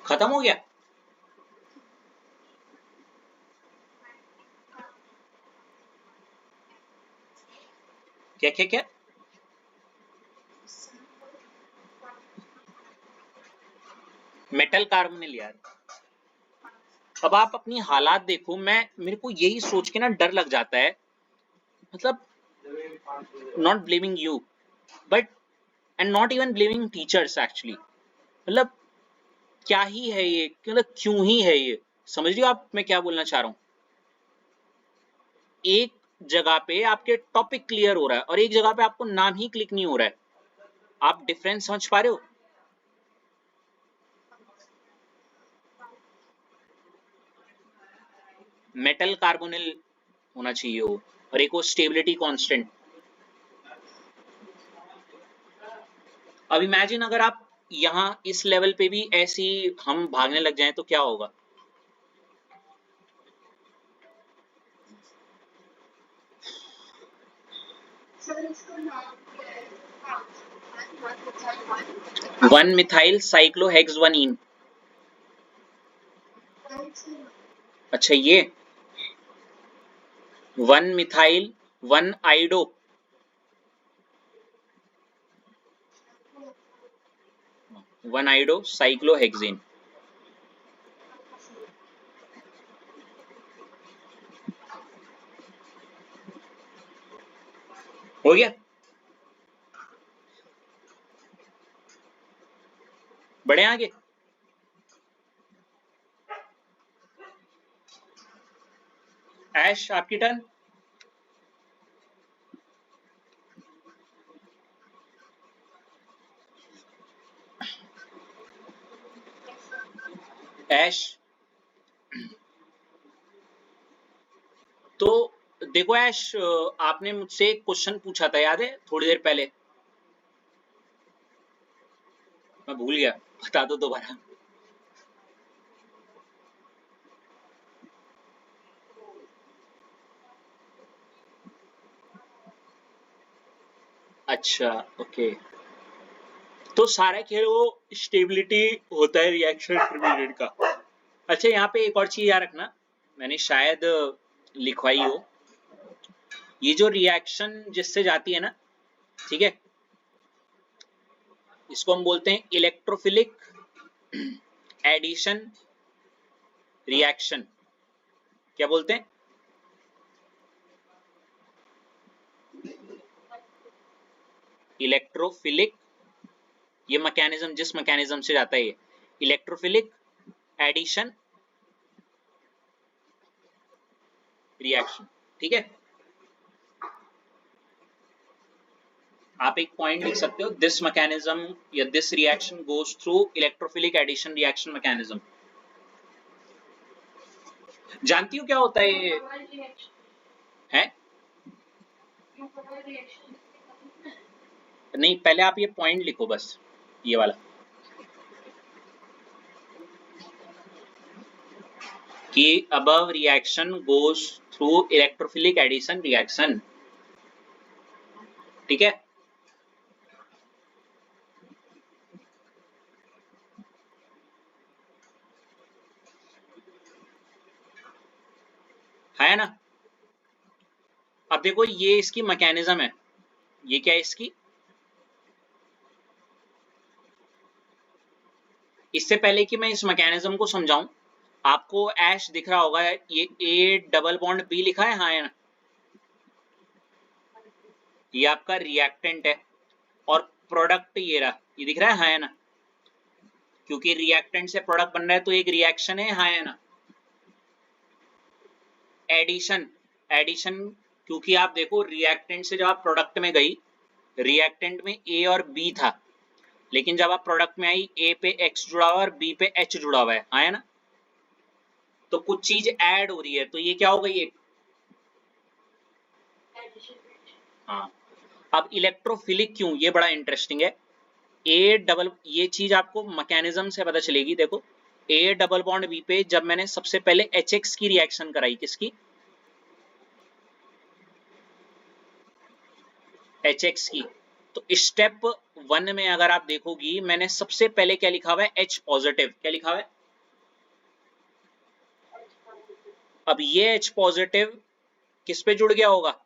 खत्म हो गया? क्या क्या क्या? मेटल कार्बोनिल यार। अब आप अपनी हालात देखो, मेरे को यही सोच के ना डर लग जाता है, मतलब not blaming you but and not even blaming teachers actually, मतलब क्या ही है ये, मतलब क्यों ही है ये? समझ रही हो आप मैं क्या बोलना चाह रहा हूँ? एक जगह पे आपके टॉपिक क्लियर हो रहा है और एक जगह पे आपको नाम ही क्लिक नहीं हो रहा है। आप डिफरेंस समझ पा रहे हो? मेटल कार्बोनिल होना चाहिए वो, और एक वो स्टेबिलिटी कांस्टेंट। अब इमेजिन अगर आप यहाँ इस लेवल पे भी ऐसी हम भागने लग जाएं तो क्या होगा? One methyl cyclohexanone. अच्छा ये one methyl one iodo, one iodo cyclohexane. हो गया? बढ़े आगे? ऐश आपकी टर्न। ऐश तो देखो ऐश, आपने मुझसे एक क्वेश्चन पूछा था, याद है थोड़ी देर पहले? मैं भूल गया, बता दो दोबारा। अच्छा ओके, तो सारा खेल वो स्टेबिलिटी होता है रिएक्शन इंटरमीडिएट का। अच्छा यहाँ पे एक और चीज याद रखना, मैंने शायद लिखवाई हो, ये जो रिएक्शन जिससे जाती है ना, ठीक है, इसको हम बोलते हैं इलेक्ट्रोफिलिक एडिशन रिएक्शन। क्या बोलते हैं? इलेक्ट्रोफिलिक, ये मैकेनिज्म जिस मैकेनिज्म से जाता है ये इलेक्ट्रोफिलिक एडिशन रिएक्शन, ठीक है। आप एक पॉइंट लिख सकते हो, दिस मैकेनिज्म या this reaction goes through electrophilic addition reaction mechanism. जानती हो क्या होता है ये? है नहीं, पहले आप ये पॉइंट लिखो बस, ये वाला, कि above reaction goes through electrophilic addition reaction, ठीक है। है ना? अब देखो ये इसकी मैकेनिज्म है, ये क्या है इसकी, इससे पहले कि मैं इस मैकेनिज्म को समझाऊं, आपको ऐश दिख रहा होगा, ये ए डबल बॉन्ड बी लिखा है, हाँ है ना? ये आपका रिएक्टेंट है, और प्रोडक्ट ये रहा, ये दिख रहा है, हाँ है ना? क्योंकि रिएक्टेंट से प्रोडक्ट बन रहा है तो एक रिएक्शन है, हाँ है ना? एडिशन, एडिशन, क्योंकि आप देखो रिएक्टेंट से जब आप प्रोडक्ट में गई, रिएक्टेंट में ए और बी था, लेकिन जब आप प्रोडक्ट में आई ए पे एक्स जुड़ा हुआ है और बी पे एच जुड़ा हुआ है ना? तो कुछ चीज ऐड हो रही है, तो ये क्या हो गई एक, हाँ। अब इलेक्ट्रोफिलिक क्यों, ये बड़ा इंटरेस्टिंग है। ए डबल, ये चीज आपको मैकेनिज्म से पता चलेगी, देखो ए डबल बॉन्ड बी पे जब मैंने सबसे पहले एच एक्स की रिएक्शन कराई, किसकी, एच एक्स की, तो स्टेप 1 में अगर आप देखोगी, मैंने सबसे पहले क्या लिखा हुआ है, एच पॉजिटिव, क्या लिखा हुआ है? अब ये एच पॉजिटिव किस पे जुड़ गया होगा,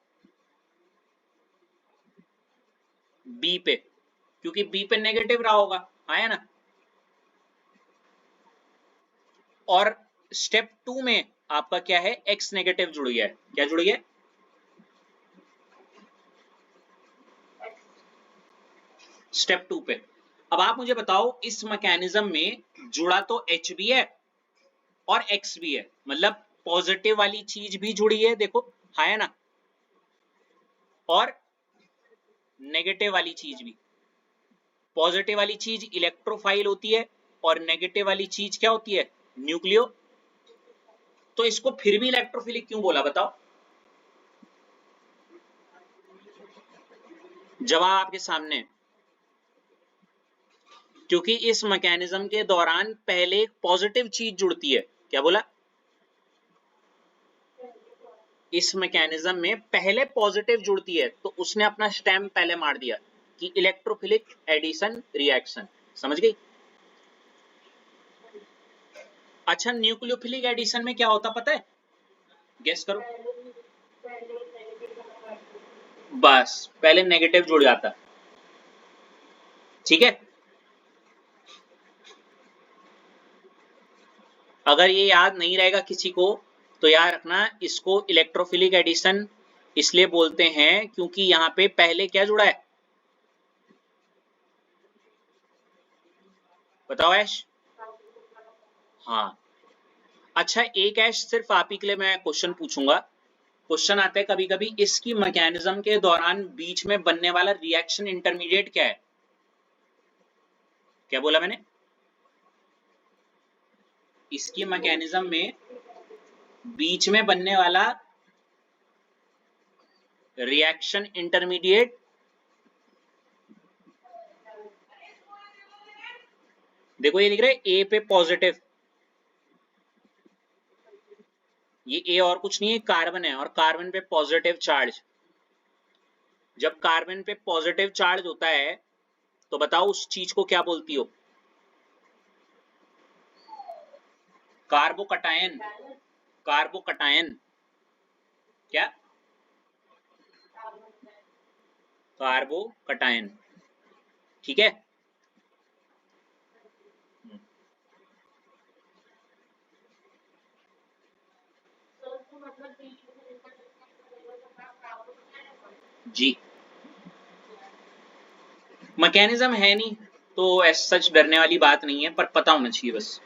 बी पे, क्योंकि बी पे नेगेटिव रहा होगा, है ना? और स्टेप 2 में आपका क्या है, एक्स नेगेटिव जुड़ गया है, क्या जुड़ गया है? स्टेप 2 पे। अब आप मुझे बताओ, इस मैकेनिज्म में जुड़ा तो एच भी है और एक्स भी है, मतलब पॉजिटिव वाली चीज भी जुड़ी है, देखो है ना, और नेगेटिव वाली चीज भी। पॉजिटिव वाली चीज इलेक्ट्रोफाइल होती है और नेगेटिव वाली चीज क्या होती है, न्यूक्लियो। तो इसको फिर भी इलेक्ट्रोफिलिक क्यों बोला, बताओ? जवाब आपके सामने है, क्योंकि इस मैकेनिज्म के दौरान पहले एक पॉजिटिव चीज जुड़ती है, क्या बोला? इस मैकेनिज्म में पहले पॉजिटिव जुड़ती है, तो उसने अपना स्टैम्प पहले मार दिया कि इलेक्ट्रोफिलिक एडिशन रिएक्शन, समझ गई? अच्छा, न्यूक्लियोफिलिक एडिशन में क्या होता पता है, गेस करो। बस पहले नेगेटिव जुड़ जाता, ठीक है। अगर ये याद नहीं रहेगा किसी को, तो याद रखना, इसको इलेक्ट्रोफिलिक एडिशन इसलिए बोलते हैं क्योंकि यहाँ पे पहले क्या जुड़ा है, बताओ ऐश। हाँ, अच्छा एक ऐश सिर्फ आप ही के लिए मैं क्वेश्चन पूछूंगा। क्वेश्चन आता है कभी कभी, इसकी मैकेनिज्म के दौरान बीच में बनने वाला रिएक्शन इंटरमीडिएट क्या है? क्या बोला मैंने? इसकी मैकेनिज्म में बीच में बनने वाला रिएक्शन इंटरमीडिएट, देखो ये लिख रहे ए पे पॉजिटिव, ये ए और कुछ नहीं है, कार्बन है, और कार्बन पे पॉजिटिव चार्ज। जब कार्बन पे पॉजिटिव चार्ज होता है तो बताओ उस चीज को क्या बोलती हो? Carbocation, carbocation. क्या? कार्बोकटायन, ठीक है। जी, मैकेनिज्म है नहीं तो ऐसा सच डरने वाली बात नहीं है, पर पता होना चाहिए बस।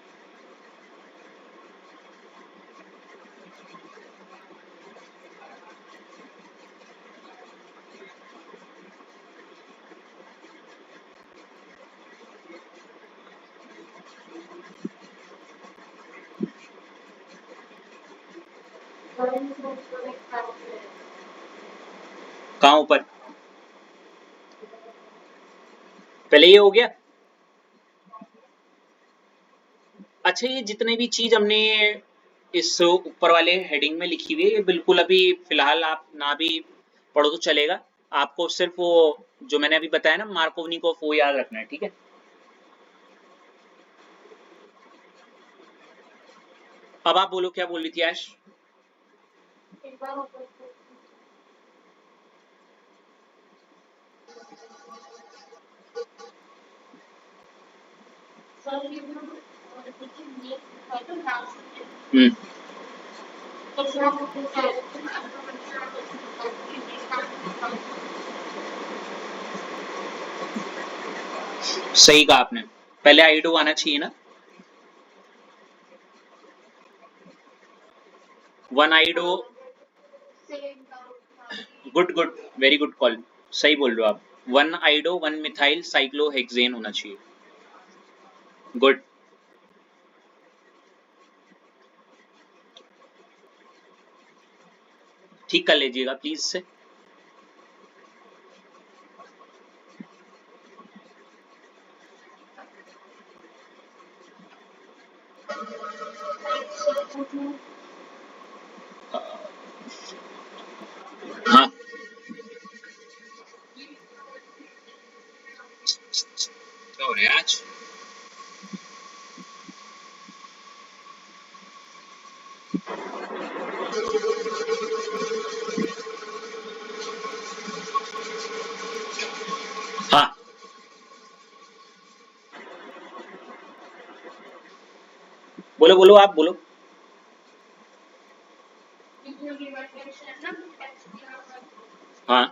कहाँ ऊपर? पहले ये हो गया। अच्छा, ये जितने भी चीज हमने इस ऊपर वाले हेडिंग में लिखी हुई है, ये बिल्कुल अभी फिलहाल आप ना भी पढ़ो तो चलेगा। आपको सिर्फ वो जो मैंने अभी बताया ना, मार्कोवनिकोफ, वो याद रखना है, ठीक है। अब आप बोलो क्या बोल रही थी ऐश? हम्म, सही कहा आपने, पहले आइडो आना चाहिए ना। One iodo, good good, very good call, सही बोल रहे हो आप। One iodo one methyl cyclohexane होना चाहिए, गुड। ठीक कर लीजिएगा प्लीज से। हाँ क्या हो रहा है आज? हाँ, बोलो बोलो आप बोलो। हाँ,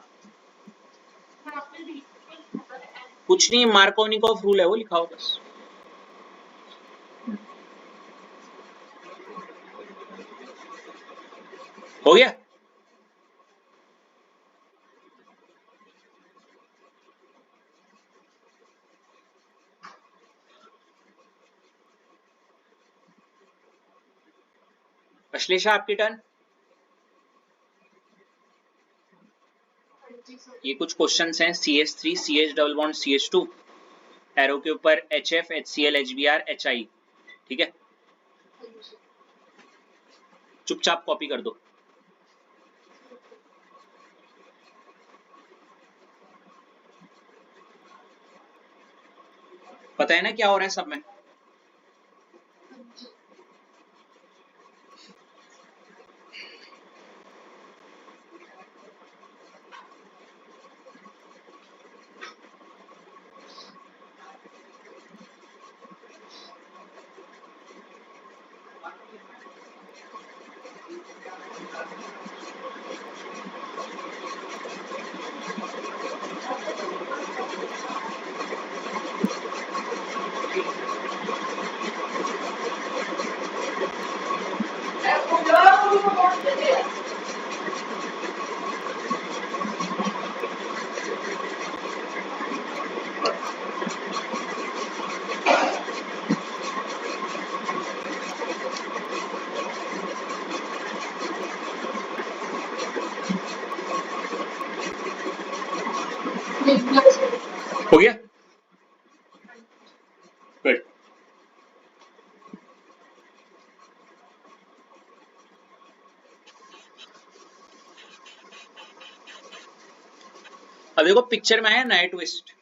कुछ नहीं, मार्कोनिकोफ रूल है वो लिखा हो बस। हो गया। अश्लेषा आपकी टर्न। ये कुछ क्वेश्चंस हैं, CH3 CH double bond CH2, arrow के ऊपर HF HCl HBr HI, ठीक है। चुपचाप कॉपी कर दो। पता है ना क्या हो रहा है सब में? गुड। अब देखो पिक्चर में आया नया ट्विस्ट,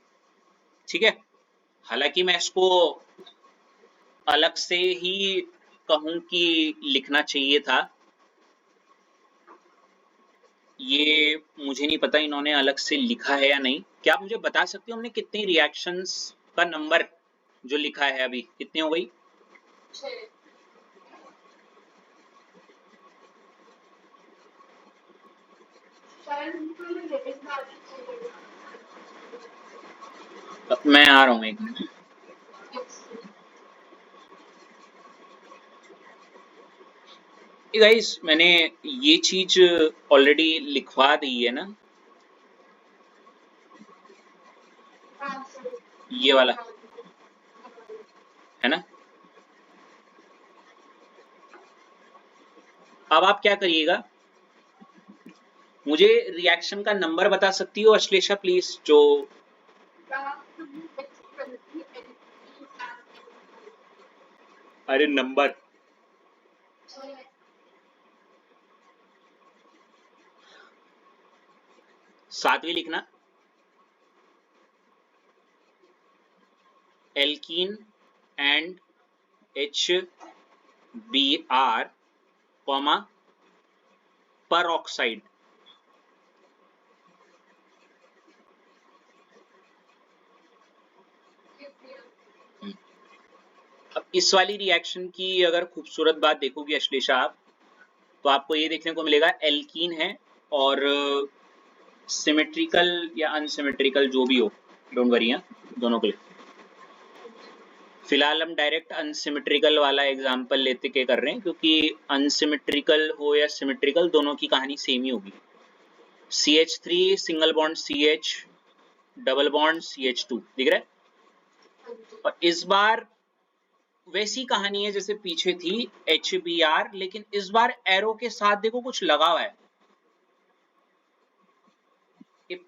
ठीक है। हालांकि मैं इसको अलग से ही कहूं कि लिखना चाहिए था, ये मुझे नहीं पता इन्होंने अलग से लिखा है या नहीं। क्या आप मुझे बता सकते हो हमने कितनी रिएक्शंस का नंबर जो लिखा है अभी कितनी हो गई? 6। मैं आ रहा हूँ एक मिनट। गाइस मैंने ये चीज ऑलरेडी लिखवा दी है ना, ये वाला है ना। अब आप क्या करिएगा, मुझे रिएक्शन का नंबर बता सकती हो अश्लेषा प्लीज? जो अरे नंबर 7वीं लिखना, alkene and HBr comma peroxide. अब इस वाली रिएक्शन की अगर खूबसूरत बात देखोगे अश्लेषा आप, तो आपको ये देखने को मिलेगा एल्कीन है और सिमेट्रिकल या अनसिमेट्रिकल जो भी हो, डोंट वरी, दोनों के लिए। फिलहाल हम डायरेक्ट अनसिमेट्रिकल वाला एग्जांपल लेते के कर रहे हैं, क्योंकि अनसिमेट्रिकल हो या सिमेट्रिकल दोनों की कहानी सेम ही होगी। CH3 single bond CH, double bond CH2 दिख रहा है। और इस बार वैसी कहानी है जैसे पीछे थी HBr, लेकिन इस बार एरो के साथ देखो कुछ लगा हुआ है,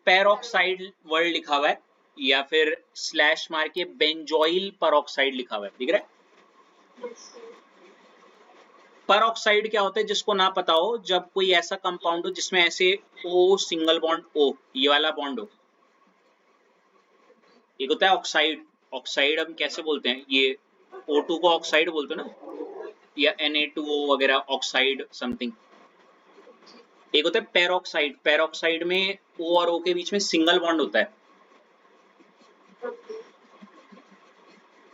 पेरोक्साइड वर्ड लिखा हुआ है, या फिर स्लैश मार के बेंजोइल परऑक्साइड लिखा हुआ है, दिख रहा है। परऑक्साइड क्या होता है जिसको ना पता हो, जब कोई ऐसा कंपाउंड हो जिसमें ऐसे O सिंगल बॉन्ड O ये वाला बॉन्ड हो, एक होता है ऑक्साइड। ऑक्साइड हम कैसे बोलते हैं, ये O2 को ऑक्साइड बोलते हैं ना, या Na2O वगैरह ऑक्साइड समथिंग। एक होता है पेरोक्साइड, पेरोक्साइड में O और O के बीच में सिंगल बॉन्ड होता है।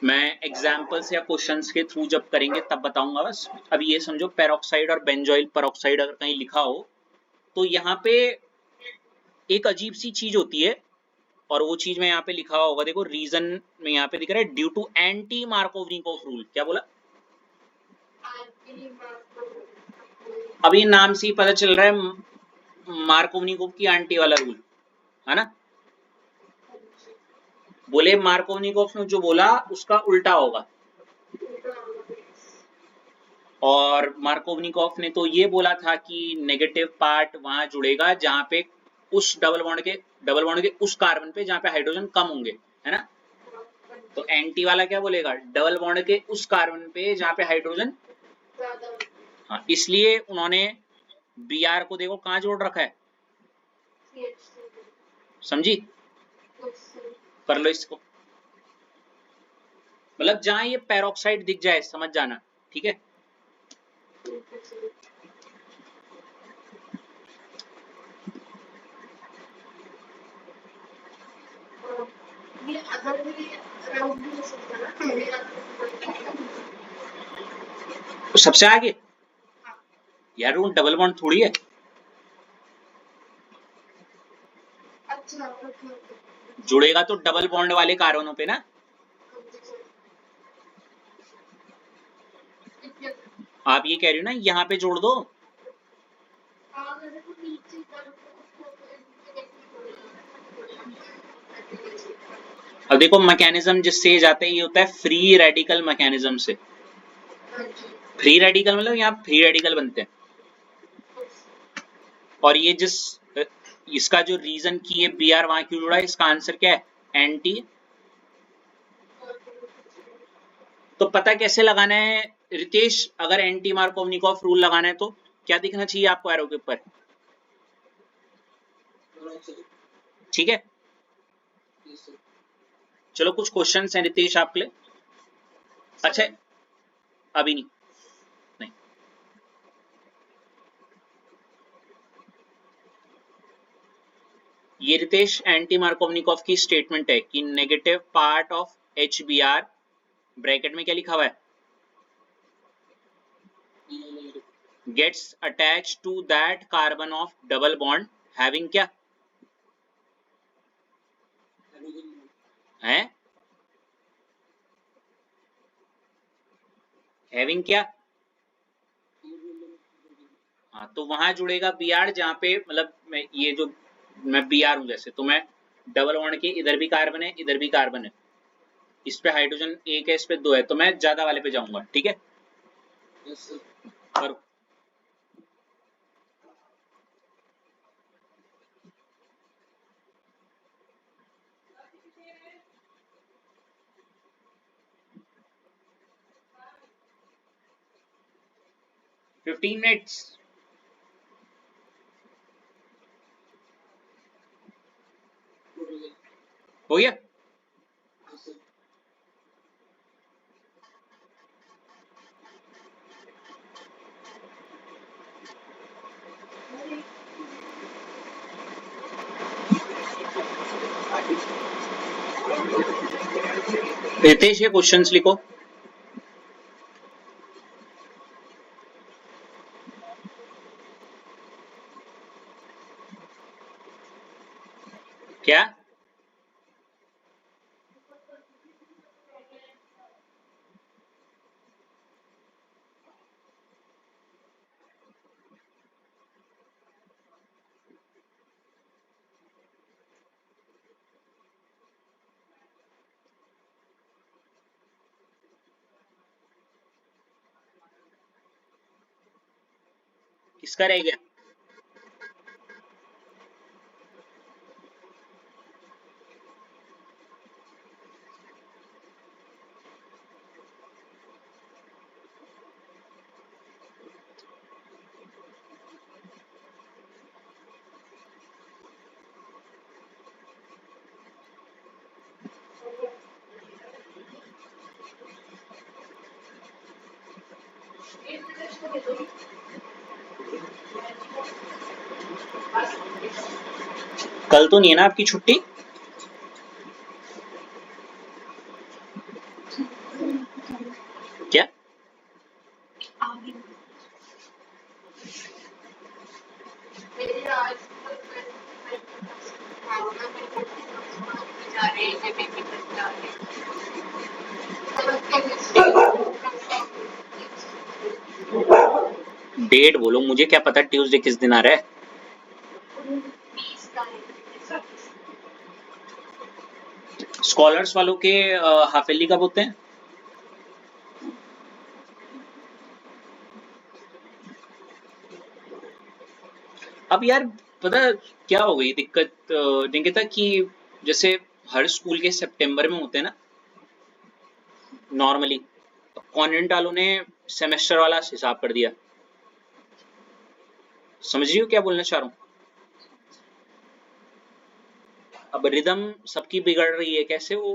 मैं एग्जाम्पल्स या क्वेश्चंस के थ्रू जब करेंगे तब बताऊंगा, बस अभी ये समझो पेरोक्साइड और बेंजोइल परऑक्साइड अगर कहीं लिखा हो तो यहाँ पे एक अजीब सी चीज होती है, और वो चीज में यहाँ पे लिखा होगा, देखो रीजन में यहाँ पे दिख रहा है due to anti Markovnikov rule. क्या बोला? अभी नाम से ही पता चल रहा है मार्कोवनिकोव की आंटी वाला रूल है ना। बोले मार्कोवनिकोव ने जो बोला उसका उल्टा होगा, और मार्कोवनिकोव ने तो ये बोला था कि नेगेटिव पार्ट वहां जुड़ेगा जहां पे उस डबल बॉन्ड के उस कार्बन पे जहां पे हाइड्रोजन कम होंगे, है ना। तो एंटी वाला क्या बोलेगा, डबल बॉन्ड के उस कार्बन पे जहां पे हाइड्रोजन, हाँ, इसलिए उन्होंने Br को देखो कहां जोड़ रखा है, समझी? कर लो इसको, मतलब जहां ये पेरोक्साइड दिख जाए समझ जाना, ठीक है। तो सबसे आगे यार वो डबल बॉन्ड थोड़ी है, जुड़ेगा तो डबल बॉन्ड वाले कार्बनों पे ना। आप ये कह रही हो ना यहाँ पे जोड़ दो, अब देखो मैकेनिज्म जिससे जाते हैं ये होता है फ्री रेडिकल मैकेनिज्म से। फ्री रेडिकल मतलब यहाँ फ्री रेडिकल बनते हैं, और ये जिस इसका जो रीजन की ये Br वहां क्यों जुड़ा है, इसका आंसर क्या है, एंटी तो पता कैसे लगाना है रितेश? अगर एंटी मार्कोवनिकॉफ रूल लगाना है तो क्या दिखना चाहिए आपको एरो के ऊपर? ठीक है, चलो कुछ क्वेश्चंस हैं रितेश आपके लिए। अच्छा, अभी नहीं, नहीं। ये रितेश एंटी मार्कोवनिकॉफ की स्टेटमेंट है कि negative part of HBr bracket में क्या लिखा हुआ है? Gets attach to that carbon of double bond having क्या है? हैविंग क्या? हाँ, तो वहां जुड़ेगा Br जहाँ पे मतलब ये जो मैं Br हूं जैसे, तो मैं डबल बॉन्ड के इधर भी कार्बन है इधर भी कार्बन है, इस पे हाइड्रोजन एक है इस पे दो है, तो मैं ज्यादा वाले पे जाऊंगा। ठीक है, करो। फिफ्टीन मिनट्स हो गया। रितेश ये क्वेश्चंस लिखो। क्या? किसका रह गया? कल तो नहीं है ना आपकी छुट्टी? क्या? डेट बोलो, मुझे क्या पता ट्यूसडे किस दिन आ रहा है। स्कॉलर्स वालों के हाफ ईयरली कब होते हैं? अब यार पता क्या हो गई दिक्कत निकिता कि जैसे हर स्कूल के सितंबर में होते हैं ना नॉर्मली, कॉन्वेंट वालों ने सेमेस्टर वाला हिसाब कर दिया। समझ रही हो क्या बोलना चाह रहा हूँ? अब रिदम सबकी बिगड़ रही है, कैसे वो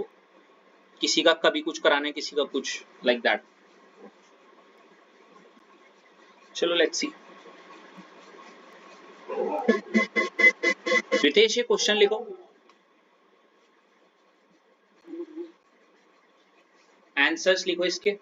किसी का कभी कुछ कराना है किसी का कुछ, लाइक दैट। चलो लेट्स सी। रितेश ये क्वेश्चन लिखो, आंसर्स लिखो इसके।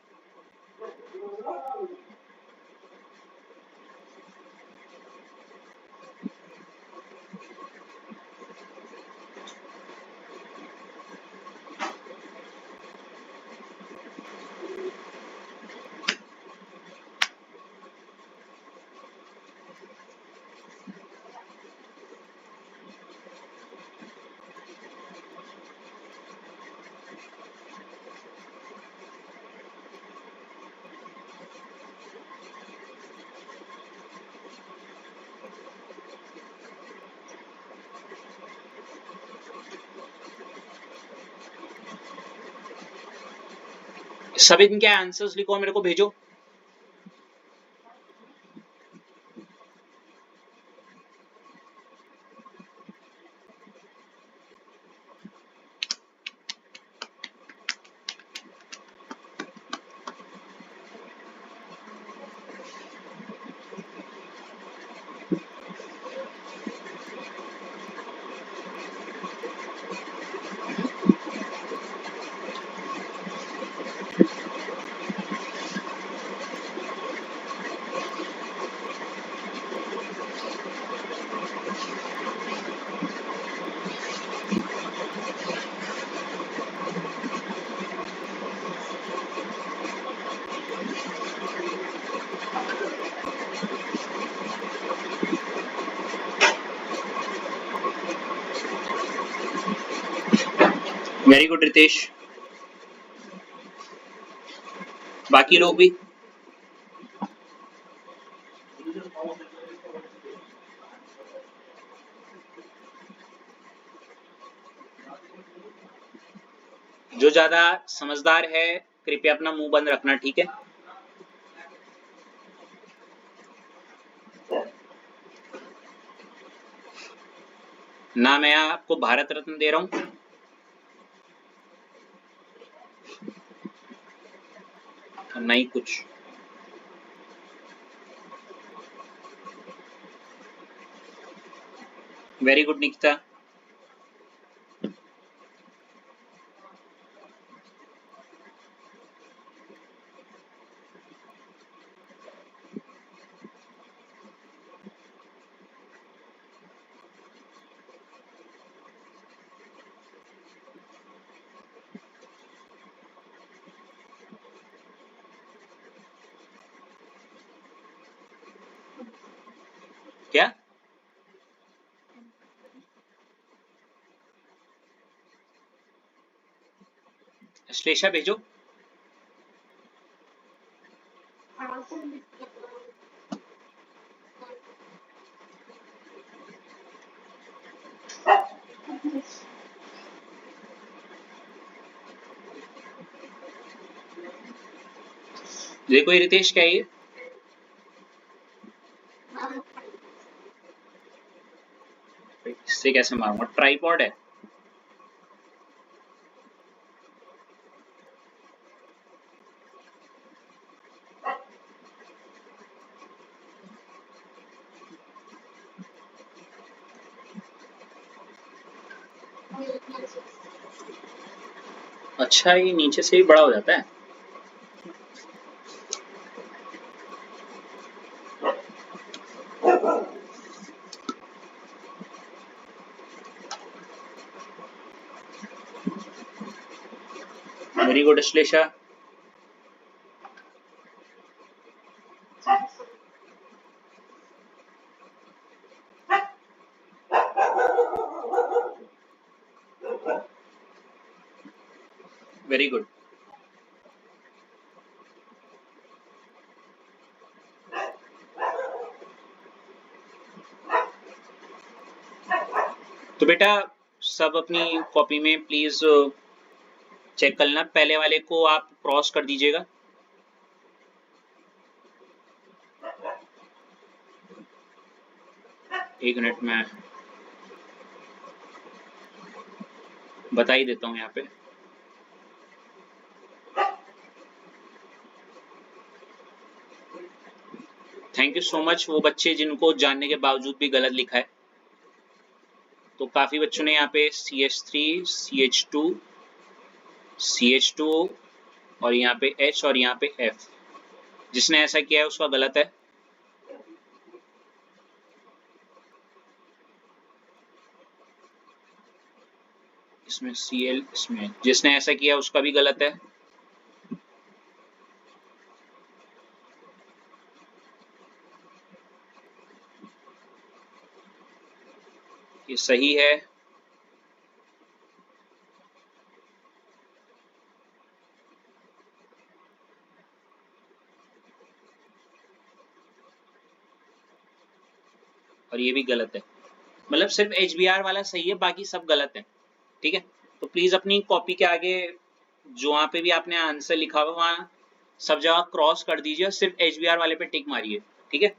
सभी इनके आंसर्स लिखो, मेरे को भेजो। वेरी गुड रितेश, बाकी लोग भी। जो ज्यादा समझदार है कृपया अपना मुंह बंद रखना, ठीक है। ना मैं आपको भारत रत्न दे रहा हूं, नहीं कुछ। Very good Nikita. क्या श्लेषा भेजो। देखो ये रितेश क्या है ये? इससे कैसे मारूंगा? ट्राइपॉड है। अच्छा, ये नीचे से भी बड़ा हो जाता है। Very good Shlesha. Very good. तो बेटा सब अपनी कॉपी में प्लीज चेक कर लेना, पहले वाले को आप क्रॉस कर दीजिएगा। एक मिनट में बता ही देता हूँ यहाँ पे। थैंक यू सो मच वो बच्चे जिनको जानने के बावजूद भी गलत लिखा है। तो काफी बच्चों ने यहाँ पे CH3, CH2, CH2 और यहाँ पे H और यहाँ पे F, जिसने ऐसा किया है उसका गलत है। इसमें Cl, इसमें जिसने ऐसा किया उसका भी गलत है। ये सही है। और ये भी गलत है। मतलब सिर्फ HBr वाला सही है, बाकी सब गलत है। ठीक है, तो प्लीज अपनी कॉपी के आगे जो वहां पे भी आपने आंसर लिखा हुआ वहां सब जगह क्रॉस कर दीजिए, सिर्फ HBR वाले पे टिक मारिए, ठीक है।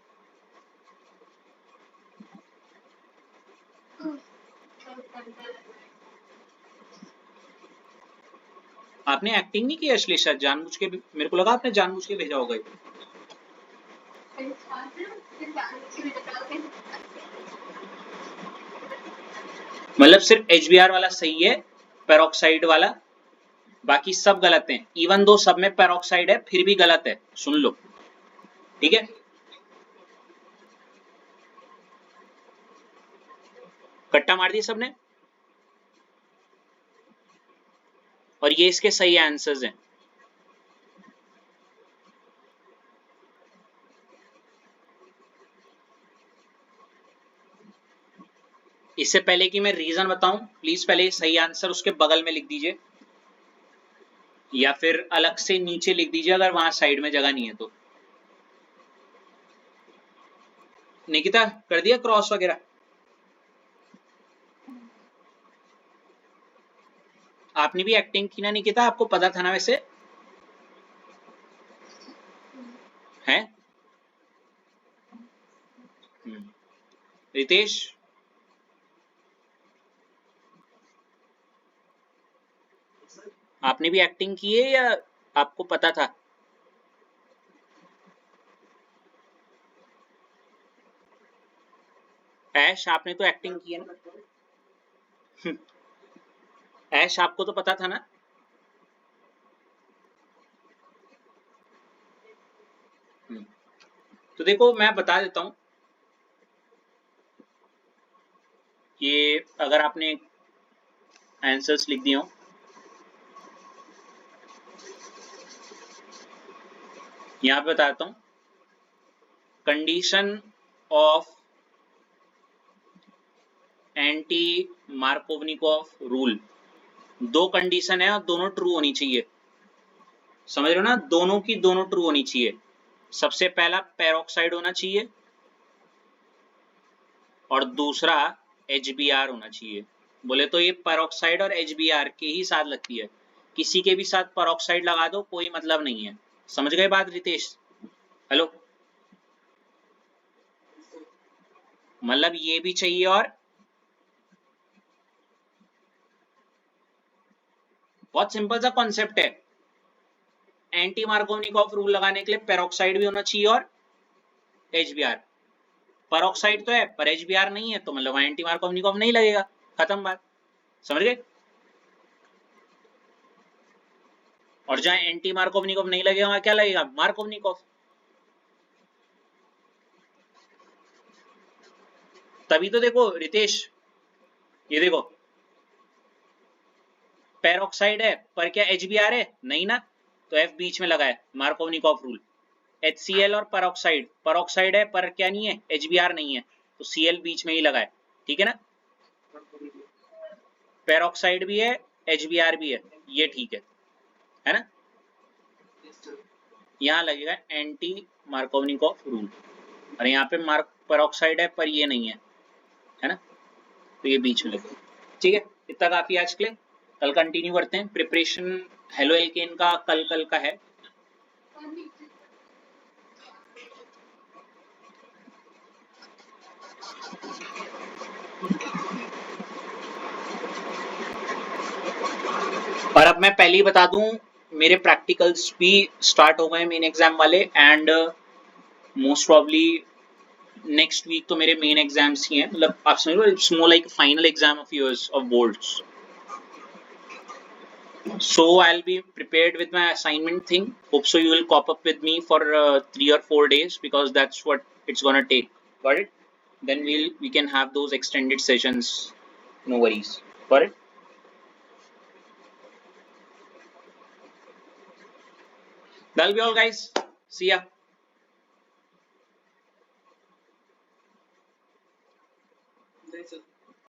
आपने एक्टिंग नहीं की अश्लेषा, जानबूझ के? मेरे को लगा आपने जानबूझ के भेजा होगा। मतलब सिर्फ HBR वाला सही है, पेरोक्साइड वाला बाकी सब गलत हैं। इवन दो सब में पेरोक्साइड है फिर भी गलत है, सुन लो, ठीक है। कट्टा मार दिए सबने, और ये इसके सही आंसर्स हैं। इससे पहले कि मैं रीजन बताऊं, प्लीज पहले सही आंसर उसके बगल में लिख दीजिए, या फिर अलग से नीचे लिख दीजिए अगर वहां साइड में जगह नहीं है तो। निकिता कर दिया क्रॉस वगैरह? आपने भी एक्टिंग की ना निकिता, आपको पता था ना वैसे है? रितेश आपने भी एक्टिंग की है या आपको पता था? ऐश आपने तो एक्टिंग की है ना? ऐश आपको तो पता था ना? तो देखो मैं बता देता हूं, ये अगर आपने आंसर्स लिख दिए हो, यहां पे बताता हूं, condition of anti Markovnikov rule, दो कंडीशन है और दोनों ट्रू होनी चाहिए, समझ रहे हो ना? दोनों की दोनों ट्रू होनी चाहिए। सबसे पहला पेरोक्साइड होना चाहिए और दूसरा HBr होना चाहिए। बोले तो ये पेरोक्साइड और HBr के ही साथ लगती है, किसी के भी साथ पेरोक्साइड लगा दो कोई मतलब नहीं है। समझ गए बात रितेश? हेलो, मतलब ये भी चाहिए और बहुत सिंपल सा कॉन्सेप्ट है। एंटी मार्कोवनिकॉफ रूल लगाने के लिए पेरोक्साइड भी होना चाहिए और HBr। पेरोक्साइड तो है पर HBr नहीं है, तो मतलब एंटी मार्कोवनिकॉफ नहीं लगेगा, खत्म बात। समझ गए? और जहां एंटी मार्कोवनिकॉफ नहीं लगेगा वहां क्या लगेगा? मार्कोवनिकॉफ। तभी तो देखो रितेश, ये देखो पेरोक्साइड है पर क्या HBr है? नहीं ना, तो F बीच में लगा है, मार्कोवनिकॉफ रूल। HCl और पेरोक्साइड, पेरोक्साइड है पर क्या नहीं है? HBr नहीं है, तो Cl बीच में ही लगा है, ठीक है ना? पेरोक्साइड भी है HBr भी है, ये ठीक है ना? यहाँ लगेगा एंटी मार्कोवनिकॉफ रूल, और यहाँ पे मार्क पेरोक्साइड है पर ये नहीं है ना, तो ये बीच में लगेगा, ठीक है। इतना काफी आज के लिए, कल कंटिन्यू करते हैं प्रिपरेशन। हेलो एल्केन का कल का है। और अब मैं पहले ही बता दूं, मेरे प्रैक्टिकल्स भी स्टार्ट हो गए मेन एग्जाम वाले, and most probably next week तो मेरे मेन एग्जाम्स ही हैं, मतलब आप समझ लो it's more like final exam of yours of boards. So I'll be prepared with my assignment thing. Hope so you will cop up with me for 3 or 4 days, because that's what it's gonna take. Got it? Then we can have those extended sessions. No worries. Got it? That'll be all, guys. See ya. That's it.